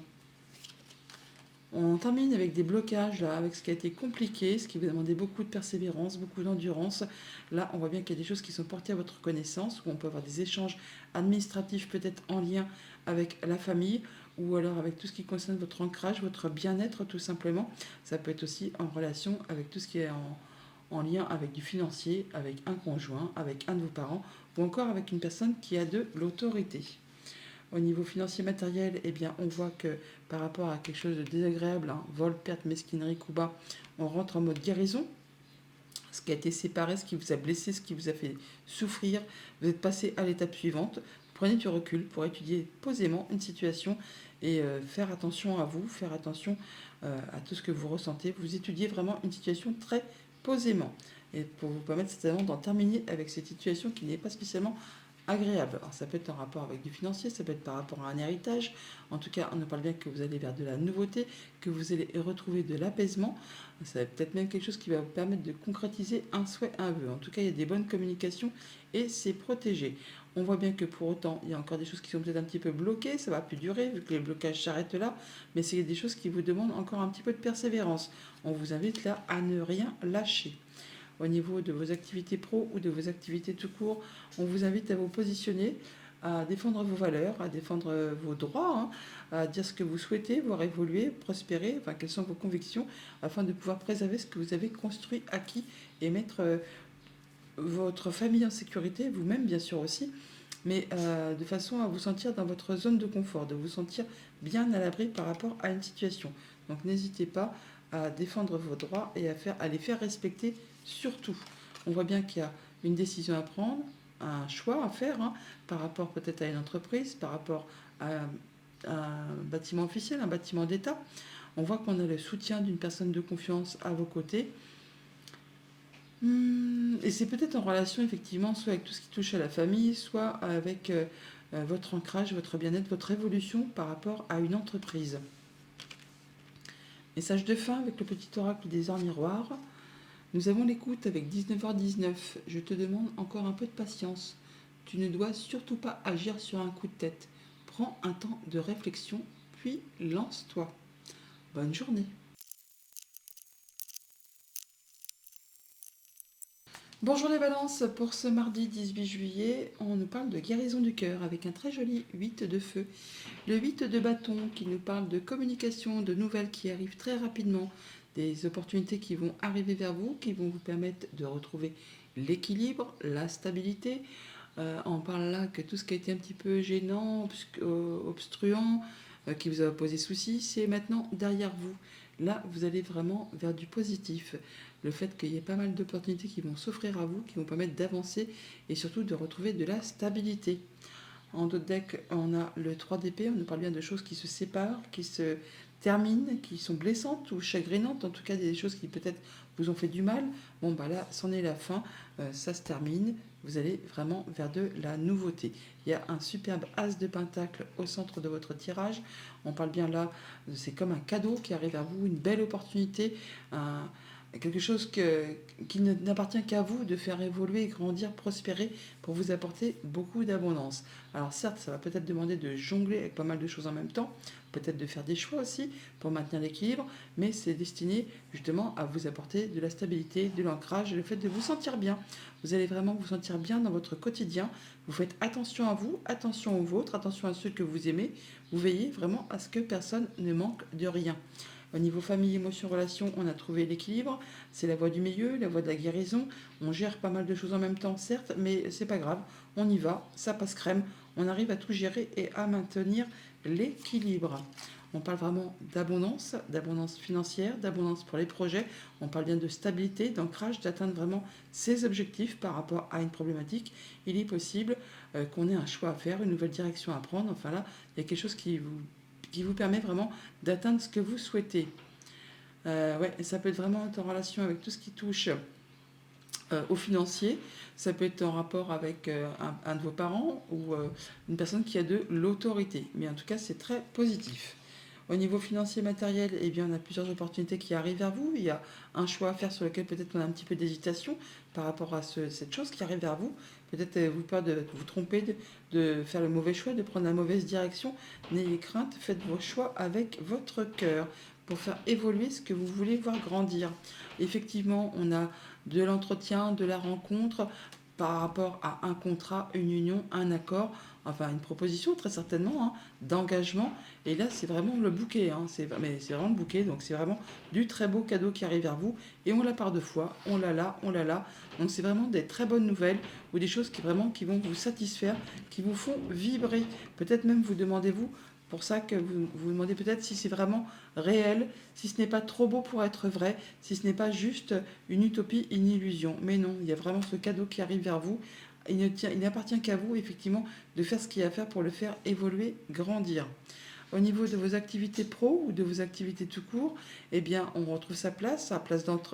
On termine avec des blocages, là, avec ce qui a été compliqué, ce qui vous a demandé beaucoup de persévérance, beaucoup d'endurance. Là, on voit bien qu'il y a des choses qui sont portées à votre connaissance, où on peut avoir des échanges administratifs peut-être en lien avec la famille, ou alors avec tout ce qui concerne votre ancrage, votre bien-être tout simplement. Ça peut être aussi en relation avec tout ce qui est en lien avec du financier, avec un conjoint, avec un de vos parents, ou encore avec une personne qui a de l'autorité. Au niveau financier matériel, eh bien, on voit que par rapport à quelque chose de désagréable, vol, perte, mesquinerie, coup bas, on rentre en mode guérison. Ce qui a été séparé, ce qui vous a blessé, ce qui vous a fait souffrir, vous êtes passé à l'étape suivante. Prenez du recul pour étudier posément une situation et faire attention à vous, faire attention à tout ce que vous ressentez. Vous étudiez vraiment une situation très posément et pour vous permettre certainement d'en terminer avec cette situation qui n'est pas spécialement agréable. Alors, ça peut être en rapport avec du financier, ça peut être par rapport à un héritage. En tout cas, on en parle bien que vous allez vers de la nouveauté, que vous allez retrouver de l'apaisement. Ça va peut-être même quelque chose qui va vous permettre de concrétiser un souhait, un vœu. En tout cas, il y a des bonnes communications et c'est protégé. On voit bien que pour autant, il y a encore des choses qui sont peut-être un petit peu bloquées, ça va plus durer vu que les blocages s'arrêtent là, mais c'est des choses qui vous demandent encore un petit peu de persévérance. On vous invite là à ne rien lâcher. Au niveau de vos activités pro ou de vos activités tout court, on vous invite à vous positionner, à défendre vos valeurs, à défendre vos droits, à dire ce que vous souhaitez, voir évoluer, prospérer, enfin quelles sont vos convictions, afin de pouvoir préserver ce que vous avez construit, acquis, et mettre votre famille en sécurité, vous-même bien sûr aussi, mais de façon à vous sentir dans votre zone de confort, de vous sentir bien à l'abri par rapport à une situation. Donc n'hésitez pas à défendre vos droits et à les faire respecter surtout. On voit bien qu'il y a une décision à prendre, un choix à faire par rapport peut-être à une entreprise, par rapport à un bâtiment officiel, un bâtiment d'État. On voit qu'on a le soutien d'une personne de confiance à vos côtés. Et c'est peut-être en relation effectivement soit avec tout ce qui touche à la famille, soit avec votre ancrage, votre bien-être, votre évolution par rapport à une entreprise. Message de fin avec le petit oracle des heures miroirs. Nous avons l'écoute avec 19h19. Je te demande encore un peu de patience. Tu ne dois surtout pas agir sur un coup de tête. Prends un temps de réflexion, puis lance-toi. Bonne journée. Bonjour les balances, pour ce mardi 18 juillet, on nous parle de guérison du cœur avec un très joli 8 de feu. Le 8 de bâton qui nous parle de communication, de nouvelles qui arrivent très rapidement, des opportunités qui vont arriver vers vous, qui vont vous permettre de retrouver l'équilibre, la stabilité. On parle là que tout ce qui a été un petit peu gênant, obstruant, qui vous a posé souci, c'est maintenant derrière vous. Là, vous allez vraiment vers du positif. Le fait qu'il y ait pas mal d'opportunités qui vont s'offrir à vous, qui vont permettre d'avancer et surtout de retrouver de la stabilité. En d'autres decks, on a le 3 d'épée, on nous parle bien de choses qui se séparent, qui se terminent, qui sont blessantes ou chagrinantes, en tout cas des choses qui peut-être vous ont fait du mal. Bon, bah là, c'en est la fin, ça se termine, vous allez vraiment vers de la nouveauté. Il y a un superbe as de pentacle au centre de votre tirage. On parle bien là, c'est comme un cadeau qui arrive à vous, une belle opportunité, quelque chose qui n'appartient qu'à vous de faire évoluer, grandir, prospérer pour vous apporter beaucoup d'abondance. Alors certes, ça va peut-être demander de jongler avec pas mal de choses en même temps, peut-être de faire des choix aussi pour maintenir l'équilibre, mais c'est destiné justement à vous apporter de la stabilité, de l'ancrage et le fait de vous sentir bien. Vous allez vraiment vous sentir bien dans votre quotidien. Vous faites attention à vous, attention aux vôtres, attention à ceux que vous aimez. Vous veillez vraiment à ce que personne ne manque de rien. Au niveau famille, émotion, relation, on a trouvé l'équilibre. C'est la voie du milieu, la voie de la guérison. On gère pas mal de choses en même temps, certes, mais c'est pas grave. On y va, ça passe crème. On arrive à tout gérer et à maintenir l'équilibre. On parle vraiment d'abondance financière, d'abondance pour les projets. On parle bien de stabilité, d'ancrage, d'atteindre vraiment ses objectifs par rapport à une problématique. Il est possible qu'on ait un choix à faire, une nouvelle direction à prendre. Enfin là, il y a quelque chose qui vous permet vraiment d'atteindre ce que vous souhaitez. Ouais, ça peut être vraiment en relation avec tout ce qui touche au financier. Ça peut être en rapport avec un de vos parents ou une personne qui a de l'autorité. Mais en tout cas, c'est très positif. Au niveau financier matériel, eh bien, on a plusieurs opportunités qui arrivent vers vous. Il y a un choix à faire sur lequel peut-être on a un petit peu d'hésitation par rapport à cette chose qui arrive vers vous. Peut-être vous peur de vous tromper, de faire le mauvais choix, de prendre la mauvaise direction. N'ayez crainte, faites vos choix avec votre cœur pour faire évoluer ce que vous voulez voir grandir. Effectivement, on a de l'entretien, de la rencontre par rapport à un contrat, une union, un accord, enfin une proposition très certainement d'engagement. Et là, c'est vraiment le bouquet, mais c'est vraiment le bouquet, donc c'est vraiment du très beau cadeau qui arrive vers vous. Et on l'a par deux fois, on l'a là, on l'a là. Donc c'est vraiment des très bonnes nouvelles ou des choses qui vont vous satisfaire, qui vous font vibrer. Peut-être même vous demandez-vous, pour ça que vous vous demandez peut-être si c'est vraiment réel, si ce n'est pas trop beau pour être vrai, si ce n'est pas juste une utopie, une illusion. Mais non, il y a vraiment ce cadeau qui arrive vers vous. Il n'appartient qu'à vous, effectivement, de faire ce qu'il y a à faire pour le faire évoluer, grandir. Au niveau de vos activités pro ou de vos activités tout court, eh bien, on retrouve sa place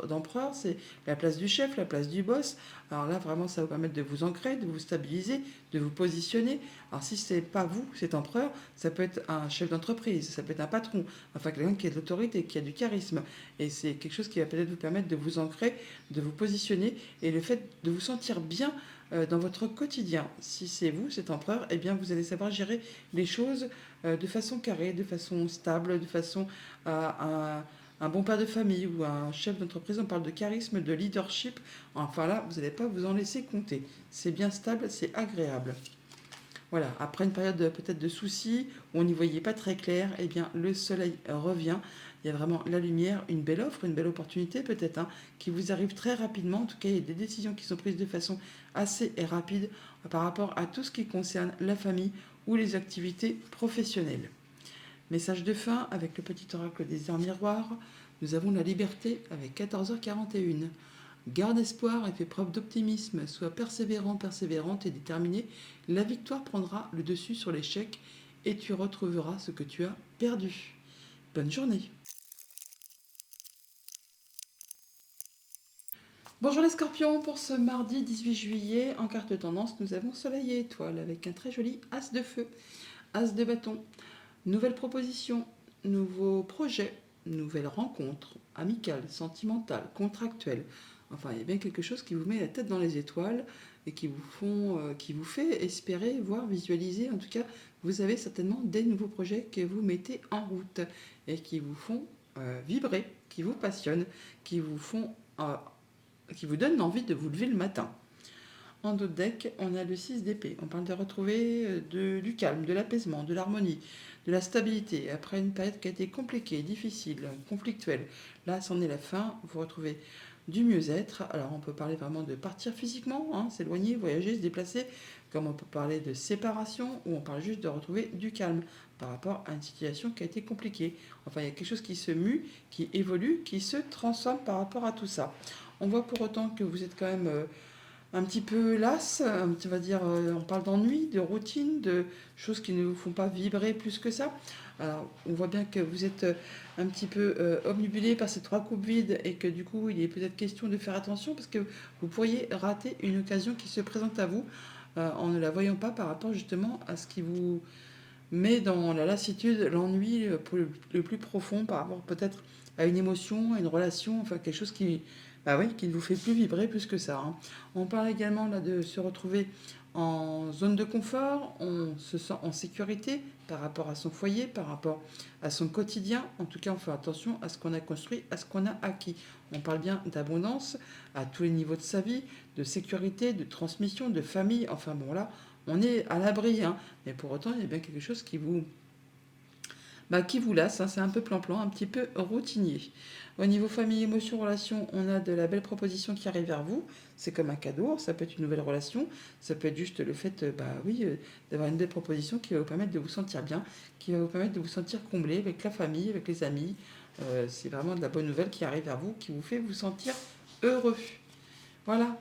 d'empereur, c'est la place du chef, la place du boss. Alors là, vraiment, ça va vous permettre de vous ancrer, de vous stabiliser, de vous positionner. Alors si ce n'est pas vous, cet empereur, ça peut être un chef d'entreprise, ça peut être un patron, enfin quelqu'un qui a de l'autorité, qui a du charisme. Et c'est quelque chose qui va peut-être vous permettre de vous ancrer, de vous positionner et le fait de vous sentir bien dans votre quotidien. Si c'est vous, cet empereur, eh bien, vous allez savoir gérer les choses de façon carrée, de façon stable, de façon à un bon père de famille ou un chef d'entreprise. On parle de charisme, de leadership. Enfin là, vous n'allez pas vous en laisser compter. C'est bien stable, c'est agréable. Voilà, après une période peut-être de soucis, où on n'y voyait pas très clair, eh bien le soleil revient. Il y a vraiment la lumière, une belle offre, une belle opportunité peut-être, qui vous arrive très rapidement. En tout cas, il y a des décisions qui sont prises de façon assez rapide par rapport à tout ce qui concerne la famille ou les activités professionnelles. Message de fin avec le petit oracle des heures miroirs. Nous avons la liberté avec 14h41. Garde espoir et fais preuve d'optimisme. Sois persévérant, persévérante et déterminé. La victoire prendra le dessus sur l'échec et tu retrouveras ce que tu as perdu. Bonne journée. Bonjour les scorpions, pour ce mardi 18 juillet, en carte tendance, nous avons Soleil et Étoile avec un très joli As de feu, As de bâton, nouvelle proposition, nouveaux projets, nouvelles rencontres, amicales, sentimentales, contractuelles. Enfin, il y a bien quelque chose qui vous met la tête dans les étoiles et qui vous fait espérer, voire visualiser. En tout cas, vous avez certainement des nouveaux projets que vous mettez en route et qui vous font vibrer, qui vous passionnent, qui vous font qui vous donne envie de vous lever le matin. En d'autres decks, on a le 6 d'épée. On parle de retrouver du calme, de l'apaisement, de l'harmonie, de la stabilité. Après une période qui a été compliquée, difficile, conflictuelle, là, c'en est la fin. Vous retrouvez du mieux-être. Alors, on peut parler vraiment de partir physiquement, hein, s'éloigner, voyager, se déplacer, comme on peut parler de séparation, ou on parle juste de retrouver du calme par rapport à une situation qui a été compliquée. Enfin, il y a quelque chose qui se mue, qui évolue, qui se transforme par rapport à tout ça. On voit pour autant que vous êtes quand même un petit peu las, on va dire, on parle d'ennui, de routine, de choses qui ne vous font pas vibrer plus que ça. Alors, on voit bien que vous êtes un petit peu obnubilé par ces 3 coupes vides et que du coup, il est peut-être question de faire attention parce que vous pourriez rater une occasion qui se présente à vous en ne la voyant pas par rapport justement à ce qui vous met dans la lassitude, l'ennui le plus profond par rapport peut-être à une émotion, à une relation, enfin quelque chose qui, bah oui, qui ne vous fait plus vibrer plus que ça, hein. On parle également là de se retrouver en zone de confort, on se sent en sécurité par rapport à son foyer, par rapport à son quotidien. En tout cas, on fait attention à ce qu'on a construit, à ce qu'on a acquis. On parle bien d'abondance à tous les niveaux de sa vie, de sécurité, de transmission, de famille. Enfin bon là, on est à l'abri, hein. Mais pour autant, il y a bien quelque chose qui vous lasse, hein. C'est un peu plan-plan, un petit peu routinier. Au niveau famille, émotion, relation, on a de la belle proposition qui arrive vers vous. C'est comme un cadeau, ça peut être une nouvelle relation, ça peut être juste le fait, d'avoir une belle proposition qui va vous permettre de vous sentir bien, qui va vous permettre de vous sentir comblé avec la famille, avec les amis. C'est vraiment de la bonne nouvelle qui arrive vers vous, qui vous fait vous sentir heureux. Voilà,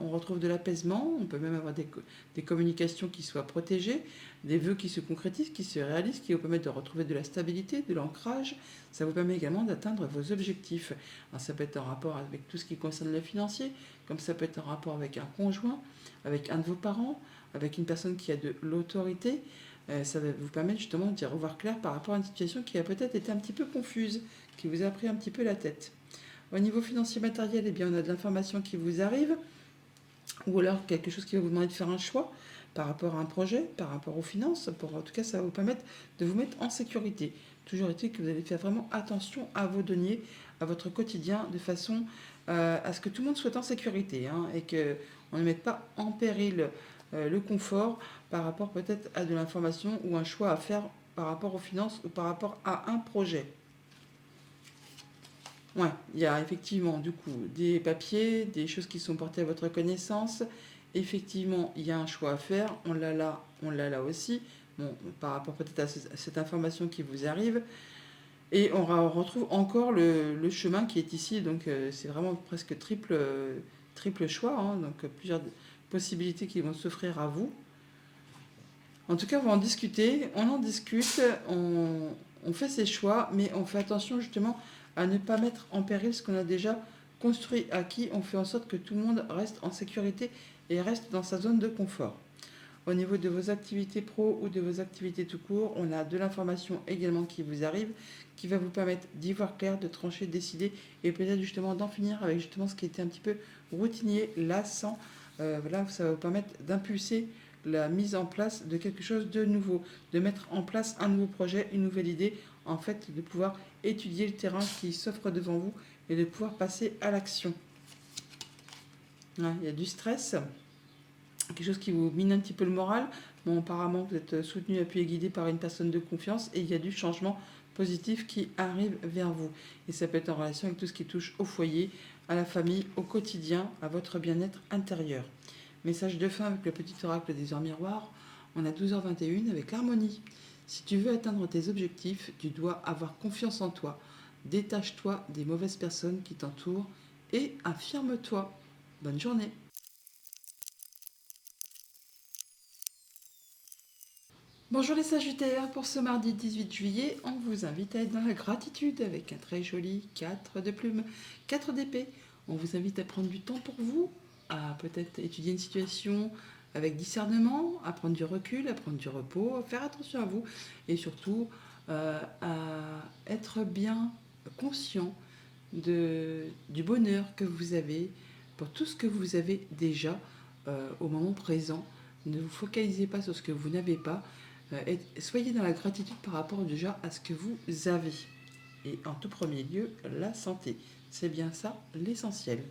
on retrouve de l'apaisement, on peut même avoir des communications qui soient protégées, des vœux qui se concrétisent, qui se réalisent, qui vous permettent de retrouver de la stabilité, de l'ancrage. Ça vous permet également d'atteindre vos objectifs. Alors, ça peut être en rapport avec tout ce qui concerne le financier, comme ça peut être en rapport avec un conjoint, avec un de vos parents, avec une personne qui a de l'autorité. Ça va vous permettre justement d'y revoir clair par rapport à une situation qui a peut-être été un petit peu confuse, qui vous a pris un petit peu la tête. Au niveau financier matériel, eh bien, on a de l'information qui vous arrive, ou alors quelque chose qui va vous demander de faire un choix par rapport à un projet, par rapport aux finances. En tout cas, ça va vous permettre de vous mettre en sécurité. Toujours est-il que vous allez faire vraiment attention à vos deniers, à votre quotidien, de façon à ce que tout le monde soit en sécurité, hein, et qu'on ne mette pas en péril le confort par rapport peut-être à de l'information ou un choix à faire par rapport aux finances ou par rapport à un projet. Ouais, il y a effectivement du coup des papiers, des choses qui sont portées à votre connaissance. Effectivement, il y a un choix à faire. On l'a là aussi. Bon, par rapport peut-être à cette information qui vous arrive. Et on retrouve encore le chemin qui est ici. Donc c'est vraiment presque triple choix, hein. Donc plusieurs possibilités qui vont s'offrir à vous. En tout cas, on va en discuter. On en discute. On fait ses choix, mais on fait attention justement à ne pas mettre en péril ce qu'on a déjà construit, acquis. On fait en sorte que tout le monde reste en sécurité et reste dans sa zone de confort. Au niveau de vos activités pro ou de vos activités tout court, on a de l'information également qui vous arrive, qui va vous permettre d'y voir clair, de trancher, de décider et peut-être justement d'en finir avec justement ce qui était un petit peu routinier, lassant. Voilà, ça va vous permettre d'impulser la mise en place de quelque chose de nouveau, de mettre en place un nouveau projet, une nouvelle idée, en fait, de pouvoir étudier le terrain qui s'offre devant vous et de pouvoir passer à l'action. Ouais, il y a du stress, quelque chose qui vous mine un petit peu le moral. Bon, apparemment, vous êtes soutenu, appuyé, guidé par une personne de confiance et il y a du changement positif qui arrive vers vous. Et ça peut être en relation avec tout ce qui touche au foyer, à la famille, au quotidien, à votre bien-être intérieur. Message de fin avec le petit oracle des heures miroirs. On a 12h21 avec l'harmonie. Si tu veux atteindre tes objectifs, tu dois avoir confiance en toi. Détache-toi des mauvaises personnes qui t'entourent et affirme-toi. Bonne journée. Bonjour les Sagittaires, pour ce mardi 18 juillet, on vous invite à être dans la gratitude avec un très joli 4 de plumes, 4 d'épée. On vous invite à prendre du temps pour vous, à peut-être étudier une situation avec discernement, à prendre du recul, à prendre du repos, à faire attention à vous et surtout à être bien conscient du bonheur que vous avez pour tout ce que vous avez déjà au moment présent. Ne vous focalisez pas sur ce que vous n'avez pas. Soyez dans la gratitude par rapport déjà à ce que vous avez. Et en tout premier lieu, la santé. C'est bien ça l'essentiel.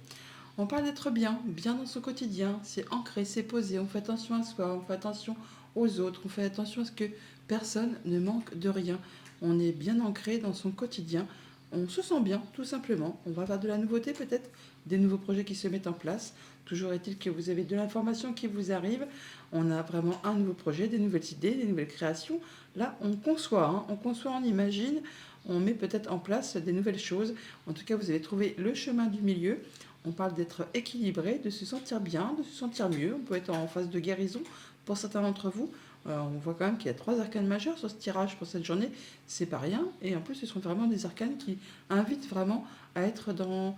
On parle d'être bien, bien dans son quotidien. C'est ancré, c'est posé. On fait attention à soi, on fait attention aux autres, on fait attention à ce que personne ne manque de rien. On est bien ancré dans son quotidien. On se sent bien, tout simplement. On va avoir de la nouveauté peut-être, des nouveaux projets qui se mettent en place. Toujours est-il que vous avez de l'information qui vous arrive. On a vraiment un nouveau projet, des nouvelles idées, des nouvelles créations. Là, on conçoit, hein. On conçoit, on imagine, on met peut-être en place des nouvelles choses. En tout cas, vous allez trouver le chemin du milieu. On parle d'être équilibré, de se sentir bien, de se sentir mieux. On peut être en phase de guérison pour certains d'entre vous. On voit quand même qu'il y a 3 arcanes majeures sur ce tirage pour cette journée. C'est pas rien. Et en plus, ce sont vraiment des arcanes qui invitent vraiment à être dans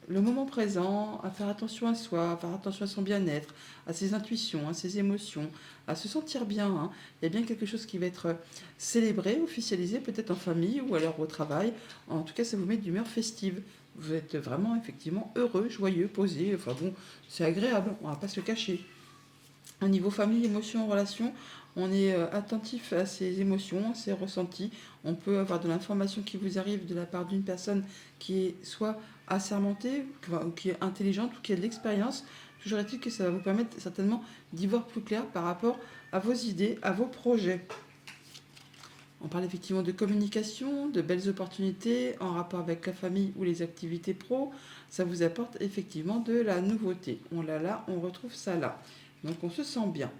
le moment présent, à faire attention à soi, à faire attention à son bien-être, à ses intuitions, à ses émotions, à se sentir bien, hein. Il y a bien quelque chose qui va être célébré, officialisé, peut-être en famille ou alors au travail. En tout cas, ça vous met d'humeur festive. Vous êtes vraiment effectivement heureux, joyeux, posé. Enfin bon, c'est agréable, on va pas se le cacher. Au niveau famille, émotions, relations, on est attentif à ses émotions, à ses ressentis. On peut avoir de l'information qui vous arrive de la part d'une personne qui est soit assermentée, ou qui est intelligente, ou qui a de l'expérience. Toujours est-il que ça va vous permettre certainement d'y voir plus clair par rapport à vos idées, à vos projets. On parle effectivement de communication, de belles opportunités en rapport avec la famille ou les activités pro. Ça vous apporte effectivement de la nouveauté. On l'a là, on retrouve ça là. Donc on se sent bien.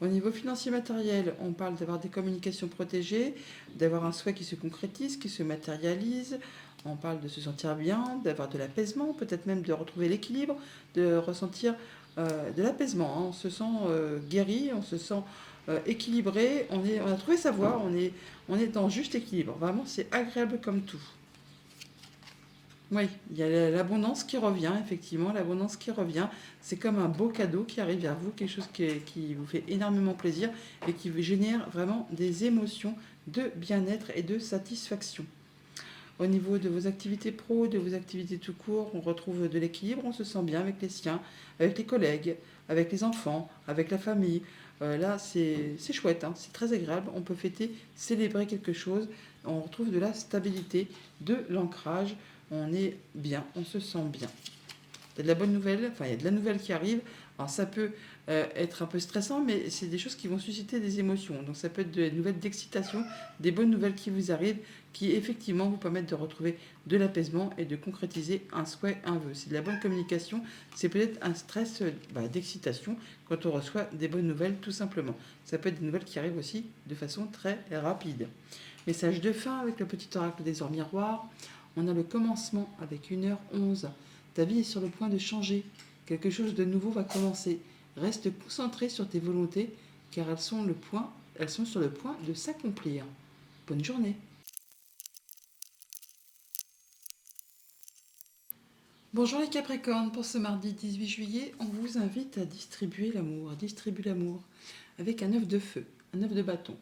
Au niveau financier matériel, on parle d'avoir des communications protégées, d'avoir un souhait qui se concrétise, qui se matérialise. On parle de se sentir bien, d'avoir de l'apaisement, peut-être même de retrouver l'équilibre, de ressentir de l'apaisement, hein. On se sent guéri, on se sent équilibré, on a trouvé sa voie, on est dans juste équilibre. Vraiment, c'est agréable comme tout. Oui, il y a l'abondance qui revient, effectivement, l'abondance qui revient. C'est comme un beau cadeau qui arrive vers vous, quelque chose qui vous fait énormément plaisir et qui vous génère vraiment des émotions de bien-être et de satisfaction. Au niveau de vos activités pro, de vos activités tout court, on retrouve de l'équilibre, on se sent bien avec les siens, avec les collègues, avec les enfants, avec la famille. Là, c'est chouette, hein, c'est très agréable. On peut fêter, célébrer quelque chose. On retrouve de la stabilité, de l'ancrage. On est bien, on se sent bien. Il y a de la bonne nouvelle, enfin il y a de la nouvelle qui arrive. Alors ça peut être un peu stressant, mais c'est des choses qui vont susciter des émotions. Donc ça peut être des nouvelles d'excitation, des bonnes nouvelles qui vous arrivent, qui effectivement vous permettent de retrouver de l'apaisement et de concrétiser un souhait, un vœu. C'est de la bonne communication, c'est peut-être un stress d'excitation quand on reçoit des bonnes nouvelles tout simplement. Ça peut être des nouvelles qui arrivent aussi de façon très rapide. Message de fin avec le petit oracle des heures miroirs. On a le commencement avec 1h11. Ta vie est sur le point de changer. Quelque chose de nouveau va commencer. Reste concentré sur tes volontés car elles sont sur le point de s'accomplir. Bonne journée. Bonjour les Capricornes, pour ce mardi 18 juillet, on vous invite à distribuer l'amour, avec un œuf de feu, un œuf de bâton.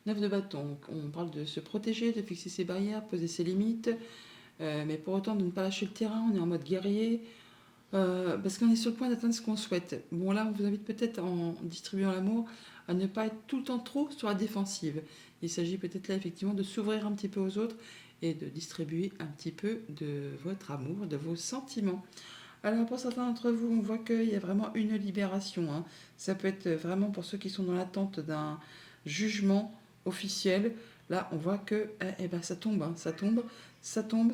Un œuf de bâton, on parle de se protéger, de fixer ses barrières, poser ses limites, mais pour autant de ne pas lâcher le terrain, on est en mode guerrier, parce qu'on est sur le point d'atteindre ce qu'on souhaite. Bon là, on vous invite peut-être en distribuant l'amour à ne pas être tout le temps trop sur la défensive. Il s'agit peut-être là effectivement de s'ouvrir un petit peu aux autres et de distribuer un petit peu de votre amour, de vos sentiments. Alors pour certains d'entre vous, on voit qu'il y a vraiment une libération, hein. Ça peut être vraiment pour ceux qui sont dans l'attente d'un jugement officiel. Là, on voit que ça tombe, hein, ça tombe,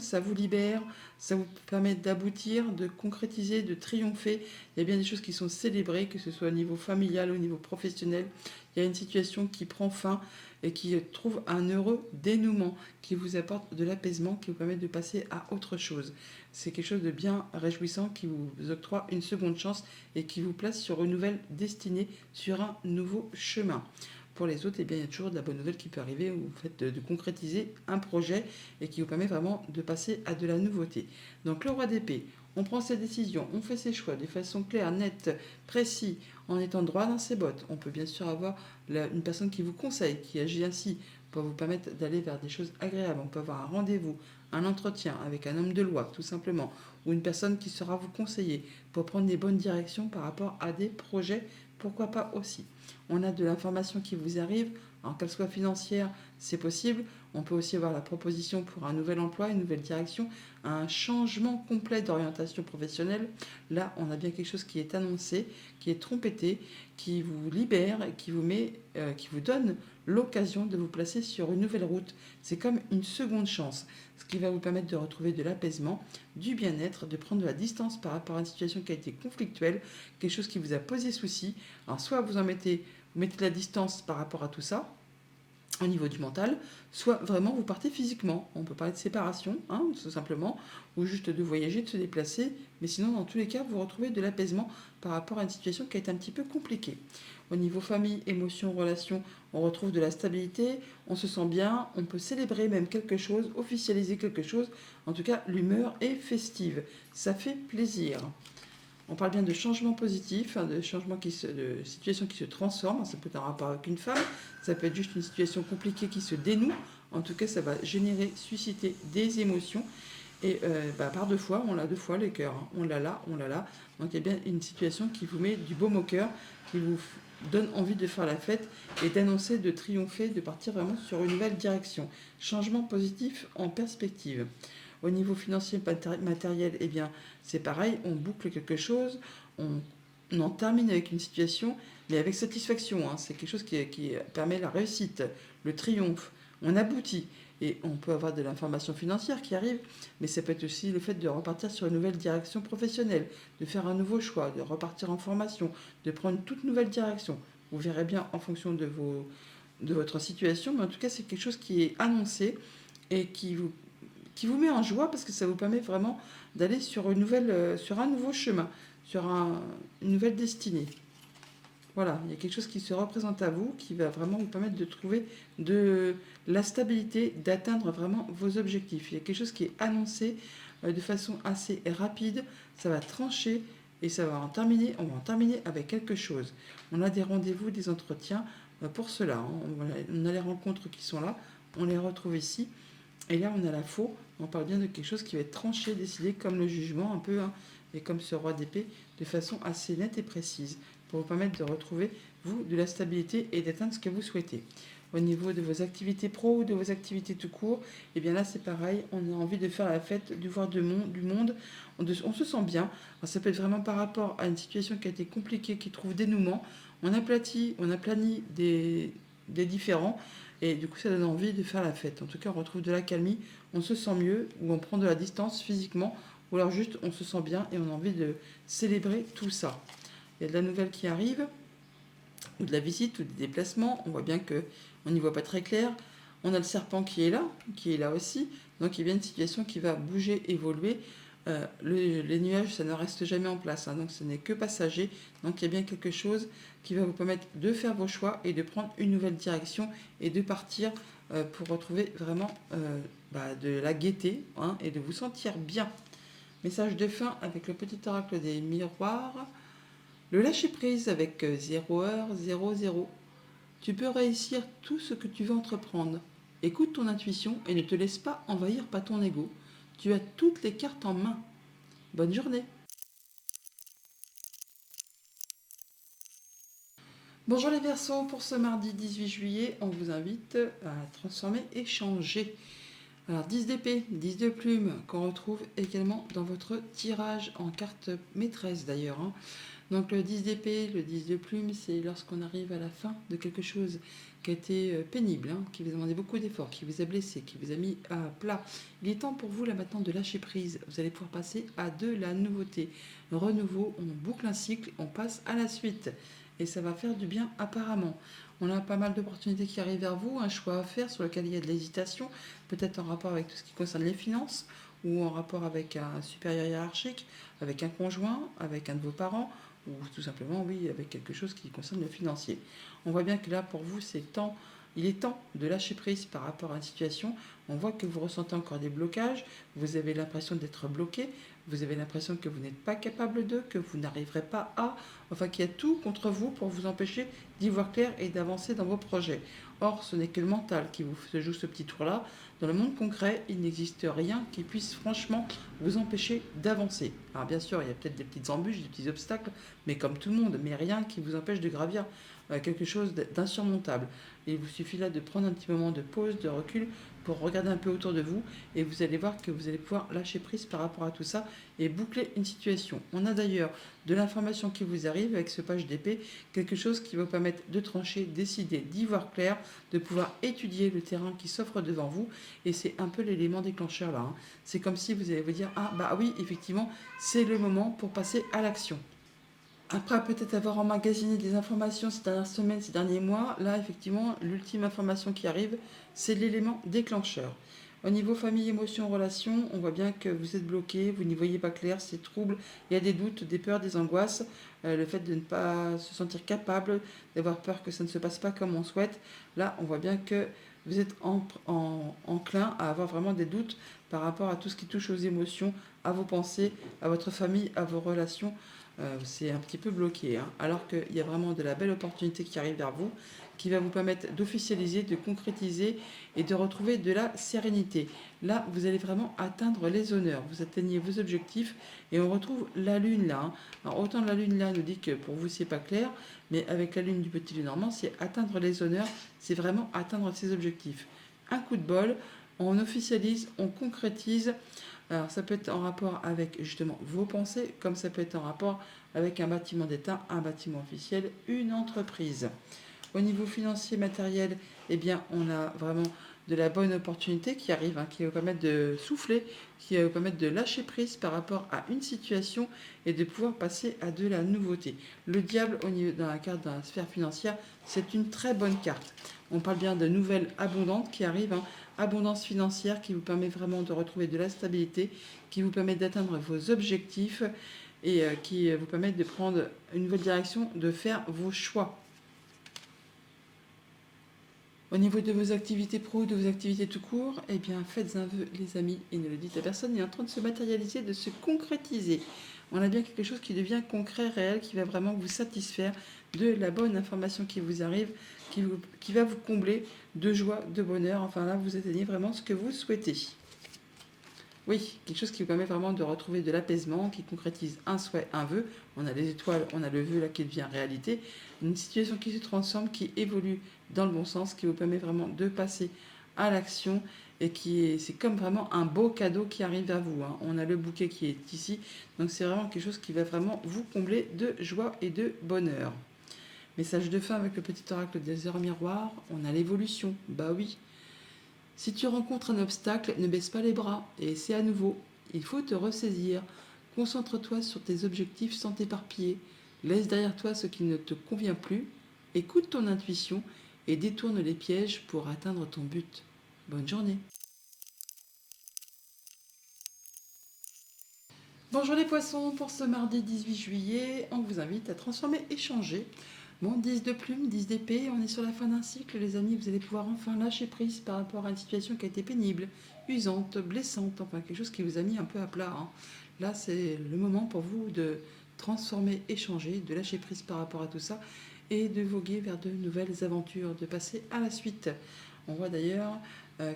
ça vous libère, ça vous permet d'aboutir, de concrétiser, de triompher. Il y a bien des choses qui sont célébrées, que ce soit au niveau familial, au niveau professionnel. Il y a une situation qui prend fin et qui trouve un heureux dénouement, qui vous apporte de l'apaisement, qui vous permet de passer à autre chose. C'est quelque chose de bien réjouissant qui vous octroie une seconde chance et qui vous place sur une nouvelle destinée, sur un nouveau chemin. pour les autres, eh bien, il y a toujours de la bonne nouvelle qui peut arriver au fait de concrétiser un projet et qui vous permet vraiment de passer à de la nouveauté. Donc le roi d'épée, on prend ses décisions, on fait ses choix de façon claire, nette, précise, en étant droit dans ses bottes. On peut bien sûr avoir une personne qui vous conseille, qui agit ainsi pour vous permettre d'aller vers des choses agréables. On peut avoir un rendez-vous, un entretien avec un homme de loi, tout simplement, ou une personne qui saura vous conseiller pour prendre des bonnes directions par rapport à des projets, pourquoi pas aussi. On a de l'information qui vous arrive, alors qu'elle soit financière, c'est possible. On peut aussi avoir la proposition pour un nouvel emploi, une nouvelle direction, un changement complet d'orientation professionnelle. Là, on a bien quelque chose qui est annoncé, qui est trompetté, qui vous libère, qui vous donne l'occasion de vous placer sur une nouvelle route. C'est comme une seconde chance, ce qui va vous permettre de retrouver de l'apaisement, du bien-être, de prendre de la distance par rapport à une situation qui a été conflictuelle, quelque chose qui vous a posé souci. Alors soit vous mettez de la distance par rapport à tout ça, au niveau du mental, soit vraiment vous partez physiquement. On peut parler de séparation, tout simplement, ou juste de voyager, de se déplacer, mais sinon, dans tous les cas, vous retrouvez de l'apaisement par rapport à une situation qui a été un petit peu compliquée. Au niveau famille, émotions, relations, on retrouve de la stabilité, on se sent bien, on peut célébrer même quelque chose, officialiser quelque chose. En tout cas, l'humeur est festive. Ça fait plaisir. On parle bien de changement positif, de changement de situation qui se transforme. Ça peut être un rapport avec une femme, ça peut être juste une situation compliquée qui se dénoue. En tout cas, ça va générer, susciter des émotions. Et par deux fois, on l'a deux fois les cœurs. On l'a là, on l'a là. Donc il y a bien une situation qui vous met du baume au cœur, qui vous donne envie de faire la fête et d'annoncer, de triompher, de partir vraiment sur une nouvelle direction. Changement positif en perspective. Au niveau financier matériel, eh bien, c'est pareil, on boucle quelque chose, on en termine avec une situation, mais avec satisfaction. C'est quelque chose qui permet la réussite, le triomphe. On aboutit. Et on peut avoir de l'information financière qui arrive, mais ça peut être aussi le fait de repartir sur une nouvelle direction professionnelle, de faire un nouveau choix, de repartir en formation, de prendre une toute nouvelle direction. Vous verrez bien en fonction de votre situation, mais en tout cas, c'est quelque chose qui est annoncé et qui vous met en joie parce que ça vous permet vraiment d'aller sur sur un nouveau chemin, sur une nouvelle destinée. Voilà, il y a quelque chose qui se représente à vous, qui va vraiment vous permettre de trouver de la stabilité, d'atteindre vraiment vos objectifs. Il y a quelque chose qui est annoncé de façon assez rapide, ça va trancher et on va en terminer avec quelque chose. On a des rendez-vous, des entretiens pour cela. On a les rencontres qui sont là, on les retrouve ici. Et là, on a la faux. On parle bien de quelque chose qui va être tranché, décidé comme le jugement, un peu, et comme ce roi d'épée, de façon assez nette et précise, pour vous permettre de retrouver, vous, de la stabilité et d'atteindre ce que vous souhaitez. Au niveau de vos activités pro ou de vos activités tout court, et bien là, c'est pareil. On a envie de faire la fête, de voir du monde. On se sent bien. Alors, ça peut être vraiment par rapport à une situation qui a été compliquée, qui trouve dénouement. On a plani des différents. Et du coup, ça donne envie de faire la fête. En tout cas, on retrouve de la calmie, on se sent mieux, ou on prend de la distance physiquement, ou alors juste on se sent bien et on a envie de célébrer tout ça. Il y a de la nouvelle qui arrive, ou de la visite, ou des déplacements. On voit bien qu'on n'y voit pas très clair. On a le serpent qui est là aussi. Donc il y a bien une situation qui va bouger, évoluer. Les nuages, ça ne reste jamais en place, donc ce n'est que passager. Donc il y a bien quelque chose qui va vous permettre de faire vos choix et de prendre une nouvelle direction et de partir pour retrouver vraiment de la gaieté et de vous sentir bien. Message de fin avec le petit oracle des miroirs. Le lâcher prise avec 0h00. Tu peux réussir tout ce que tu veux entreprendre. Écoute ton intuition et ne te laisse pas envahir par ton ego. Tu as toutes les cartes en main. Bonne journée. Bonjour les Verseaux, pour ce mardi 18 juillet, on vous invite à transformer et changer. Alors 10 d'épée, 10 de plume, qu'on retrouve également dans votre tirage en carte maîtresse d'ailleurs. Donc le 10 d'épée, le 10 de plume, c'est lorsqu'on arrive à la fin de quelque chose qui a été pénible, qui vous a demandé beaucoup d'efforts, qui vous a blessé, qui vous a mis à plat. Il est temps pour vous là maintenant de lâcher prise. Vous allez pouvoir passer à de la nouveauté. Renouveau, on boucle un cycle, on passe à la suite. Et ça va faire du bien apparemment. On a pas mal d'opportunités qui arrivent vers vous, un choix à faire sur lequel il y a de l'hésitation, peut-être en rapport avec tout ce qui concerne les finances, ou en rapport avec un supérieur hiérarchique, avec un conjoint, avec un de vos parents, ou tout simplement, oui, avec quelque chose qui concerne le financier. On voit bien que là, pour vous, il est temps de lâcher prise par rapport à une situation. On voit que vous ressentez encore des blocages, vous avez l'impression d'être bloqué, vous avez l'impression que vous n'êtes pas capable de, que vous n'arriverez pas à, enfin qu'il y a tout contre vous pour vous empêcher d'y voir clair et d'avancer dans vos projets. Or, ce n'est que le mental qui vous joue ce petit tour-là. Dans le monde concret, il n'existe rien qui puisse franchement vous empêcher d'avancer. Alors bien sûr, il y a peut-être des petites embûches, des petits obstacles, mais comme tout le monde, mais rien qui vous empêche de gravir quelque chose d'insurmontable. Il vous suffit là de prendre un petit moment de pause, de recul, pour regarder un peu autour de vous, et vous allez voir que vous allez pouvoir lâcher prise par rapport à tout ça et boucler une situation. On a d'ailleurs de l'information qui vous arrive avec ce page d'épée, quelque chose qui va vous permettre de trancher, décider, d'y voir clair, de pouvoir étudier le terrain qui s'offre devant vous, et c'est un peu l'élément déclencheur là. C'est comme si vous allez vous dire, ah bah oui, effectivement, c'est le moment pour passer à l'action. Après peut-être avoir emmagasiné des informations ces dernières semaines, ces derniers mois, là effectivement l'ultime information qui arrive, c'est l'élément déclencheur. Au niveau famille, émotion, relation, on voit bien que vous êtes bloqué, vous n'y voyez pas clair, c'est trouble, il y a des doutes, des peurs, des angoisses, le fait de ne pas se sentir capable, d'avoir peur que ça ne se passe pas comme on souhaite. Là, on voit bien que vous êtes enclin à avoir vraiment des doutes par rapport à tout ce qui touche aux émotions, à vos pensées, à votre famille, à vos relations. C'est un petit peu bloqué, hein. Alors qu'il y a vraiment de la belle opportunité qui arrive vers vous, qui va vous permettre d'officialiser, de concrétiser et de retrouver de la sérénité. Là, vous allez vraiment atteindre les honneurs, vous atteignez vos objectifs et on retrouve la lune là, hein. Alors autant la lune là nous dit que pour vous c'est pas clair, mais avec la lune du petit Lénormand, c'est atteindre les honneurs, c'est vraiment atteindre ses objectifs. Un coup de bol, on officialise, on concrétise. Alors ça peut être en rapport avec justement vos pensées, comme ça peut être en rapport avec un bâtiment d'État, un bâtiment officiel, une entreprise. Au niveau financier, matériel, eh bien on a vraiment de la bonne opportunité qui arrive, hein, qui va vous permettre de souffler, qui va vous permettre de lâcher prise par rapport à une situation et de pouvoir passer à de la nouveauté. Le diable, dans la carte de la sphère financière, c'est une très bonne carte. On parle bien de nouvelles abondantes qui arrivent, hein, abondance financière qui vous permet vraiment de retrouver de la stabilité, qui vous permet d'atteindre vos objectifs et qui vous permet de prendre une nouvelle direction, de faire vos choix. Au niveau de vos activités pro, de vos activités tout court, eh bien faites un vœu les amis et ne le dites à personne, il est en train de se matérialiser, de se concrétiser. On a bien quelque chose qui devient concret, réel, qui va vraiment vous satisfaire de la bonne information qui vous arrive, qui va vous combler de joie, de bonheur. Enfin là, vous atteignez vraiment ce que vous souhaitez. Oui, quelque chose qui vous permet vraiment de retrouver de l'apaisement, qui concrétise un souhait, un vœu. On a les étoiles, on a le vœu là qui devient réalité. Une situation qui se transforme, qui évolue dans le bon sens, qui vous permet vraiment de passer à l'action et c'est comme vraiment un beau cadeau qui arrive à vous, hein. On a le bouquet qui est ici, donc c'est vraiment quelque chose qui va vraiment vous combler de joie et de bonheur. Message de fin avec le petit oracle des heures miroirs, on a l'évolution, bah oui. Si tu rencontres un obstacle, ne baisse pas les bras et essaie à nouveau. Il faut te ressaisir. Concentre-toi sur tes objectifs sans t'éparpiller. Laisse derrière toi ce qui ne te convient plus. Écoute ton intuition et détourne les pièges pour atteindre ton but. Bonne journée. Bonjour les poissons, pour ce mardi 18 juillet, on vous invite à transformer, échanger. Bon, 10 de plume, 10 d'épée, on est sur la fin d'un cycle, les amis, vous allez pouvoir enfin lâcher prise par rapport à une situation qui a été pénible, usante, blessante, enfin quelque chose qui vous a mis un peu à plat, hein. Là, c'est le moment pour vous de transformer, échanger, de lâcher prise par rapport à tout ça et de voguer vers de nouvelles aventures, de passer à la suite. On voit d'ailleurs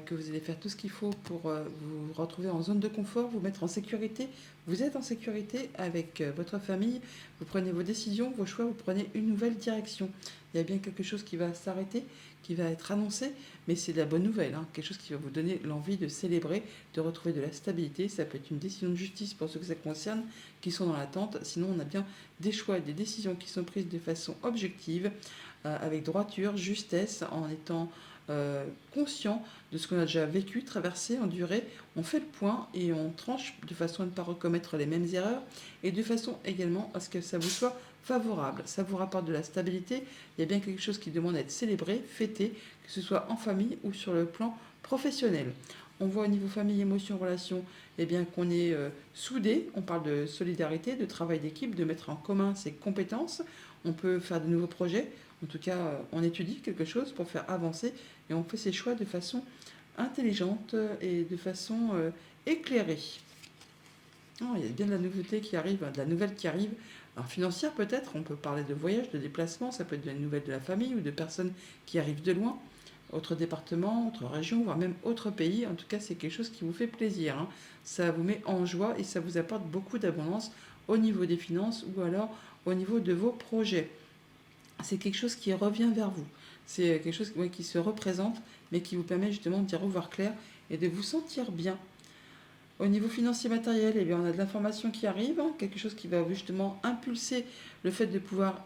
que vous allez faire tout ce qu'il faut pour vous retrouver en zone de confort, vous mettre en sécurité. Vous êtes en sécurité avec votre famille, vous prenez vos décisions, vos choix, vous prenez une nouvelle direction. Il y a bien quelque chose qui va s'arrêter, qui va être annoncé, mais c'est de la bonne nouvelle, hein. Quelque chose qui va vous donner l'envie de célébrer, de retrouver de la stabilité. Ça peut être une décision de justice pour ceux que ça concerne, qui sont dans l'attente. Sinon, on a bien des choix et des décisions qui sont prises de façon objective, avec droiture, justesse, en étant conscient de ce qu'on a déjà vécu, traversé, enduré. On fait le point et on tranche de façon à ne pas recommettre les mêmes erreurs et de façon également à ce que ça vous soit favorable. Ça vous rapporte de la stabilité. Il y a bien quelque chose qui demande à être célébré, fêté, que ce soit en famille ou sur le plan professionnel. On voit au niveau famille, émotion, relation, eh bien qu'on est soudés. On parle de solidarité, de travail d'équipe, de mettre en commun ses compétences. On peut faire de nouveaux projets. En tout cas, on étudie quelque chose pour faire avancer et on fait ses choix de façon intelligente et de façon éclairée. Oh, il y a bien de la nouveauté qui arrive, de la nouvelle qui arrive. Alors financière peut-être, on peut parler de voyage, de déplacement, ça peut être des nouvelles de la famille ou de personnes qui arrivent de loin, autre département, autre région, voire même autre pays. En tout cas, c'est quelque chose qui vous fait plaisir, hein. Ça vous met en joie et ça vous apporte beaucoup d'abondance au niveau des finances ou alors au niveau de vos projets. C'est quelque chose qui revient vers vous. C'est quelque chose qui se représente, mais qui vous permet justement d'y revoir clair et de vous sentir bien. Au niveau financier matériel, eh bien, on a de l'information qui arrive, hein, quelque chose qui va justement impulser le fait de pouvoir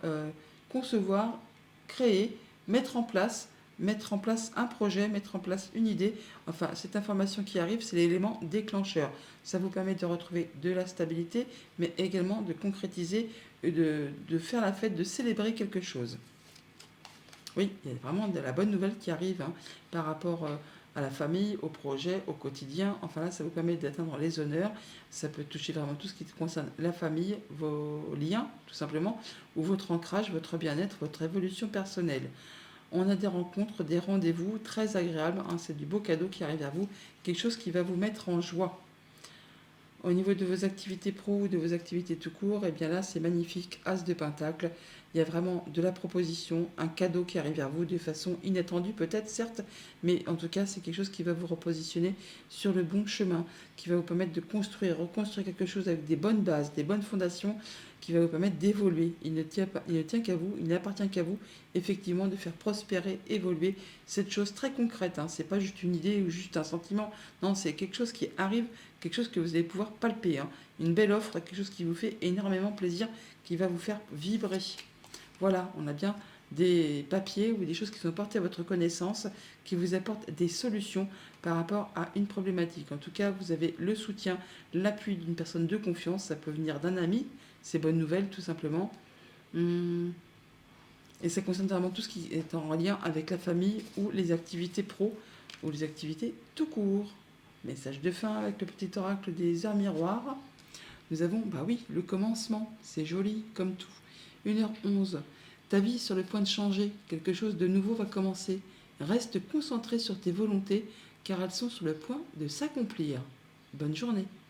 concevoir, créer, mettre en place, mettre en place un projet, mettre en place une idée. Enfin, cette information qui arrive, c'est l'élément déclencheur. Ça vous permet de retrouver de la stabilité, mais également de concrétiser, de faire la fête, de célébrer quelque chose. Oui, il y a vraiment de la bonne nouvelle qui arrive, hein, par rapport à la famille, au projet, au quotidien. Enfin là, ça vous permet d'atteindre les honneurs. Ça peut toucher vraiment tout ce qui concerne la famille, vos liens, tout simplement, ou votre ancrage, votre bien-être, votre évolution personnelle. On a des rencontres, des rendez-vous très agréables, hein, c'est du beau cadeau qui arrive à vous, quelque chose qui va vous mettre en joie. Au niveau de vos activités pro ou de vos activités tout court, et bien là, c'est magnifique. As de Pentacle. Il y a vraiment de la proposition, un cadeau qui arrive vers vous de façon inattendue, peut-être, certes, mais en tout cas, c'est quelque chose qui va vous repositionner sur le bon chemin, qui va vous permettre de construire, reconstruire quelque chose avec des bonnes bases, des bonnes fondations, qui va vous permettre d'évoluer. Il ne tient qu'à vous, il n'appartient qu'à vous, effectivement, de faire prospérer, évoluer cette chose très concrète, hein. C'est pas juste une idée ou juste un sentiment. Non, c'est quelque chose qui arrive, quelque chose que vous allez pouvoir palper, hein. Une belle offre, quelque chose qui vous fait énormément plaisir, qui va vous faire vibrer. Voilà, on a bien des papiers ou des choses qui sont portées à votre connaissance, qui vous apportent des solutions par rapport à une problématique. En tout cas, vous avez le soutien, l'appui d'une personne de confiance, ça peut venir d'un ami, c'est bonne nouvelle tout simplement. Et ça concerne vraiment tout ce qui est en lien avec la famille ou les activités pro ou les activités tout court. Message de fin avec le petit oracle des heures miroirs. Nous avons, bah oui, le commencement, c'est joli comme tout. 1h11, ta vie est sur le point de changer, quelque chose de nouveau va commencer. Reste concentré sur tes volontés car elles sont sur le point de s'accomplir. Bonne journée.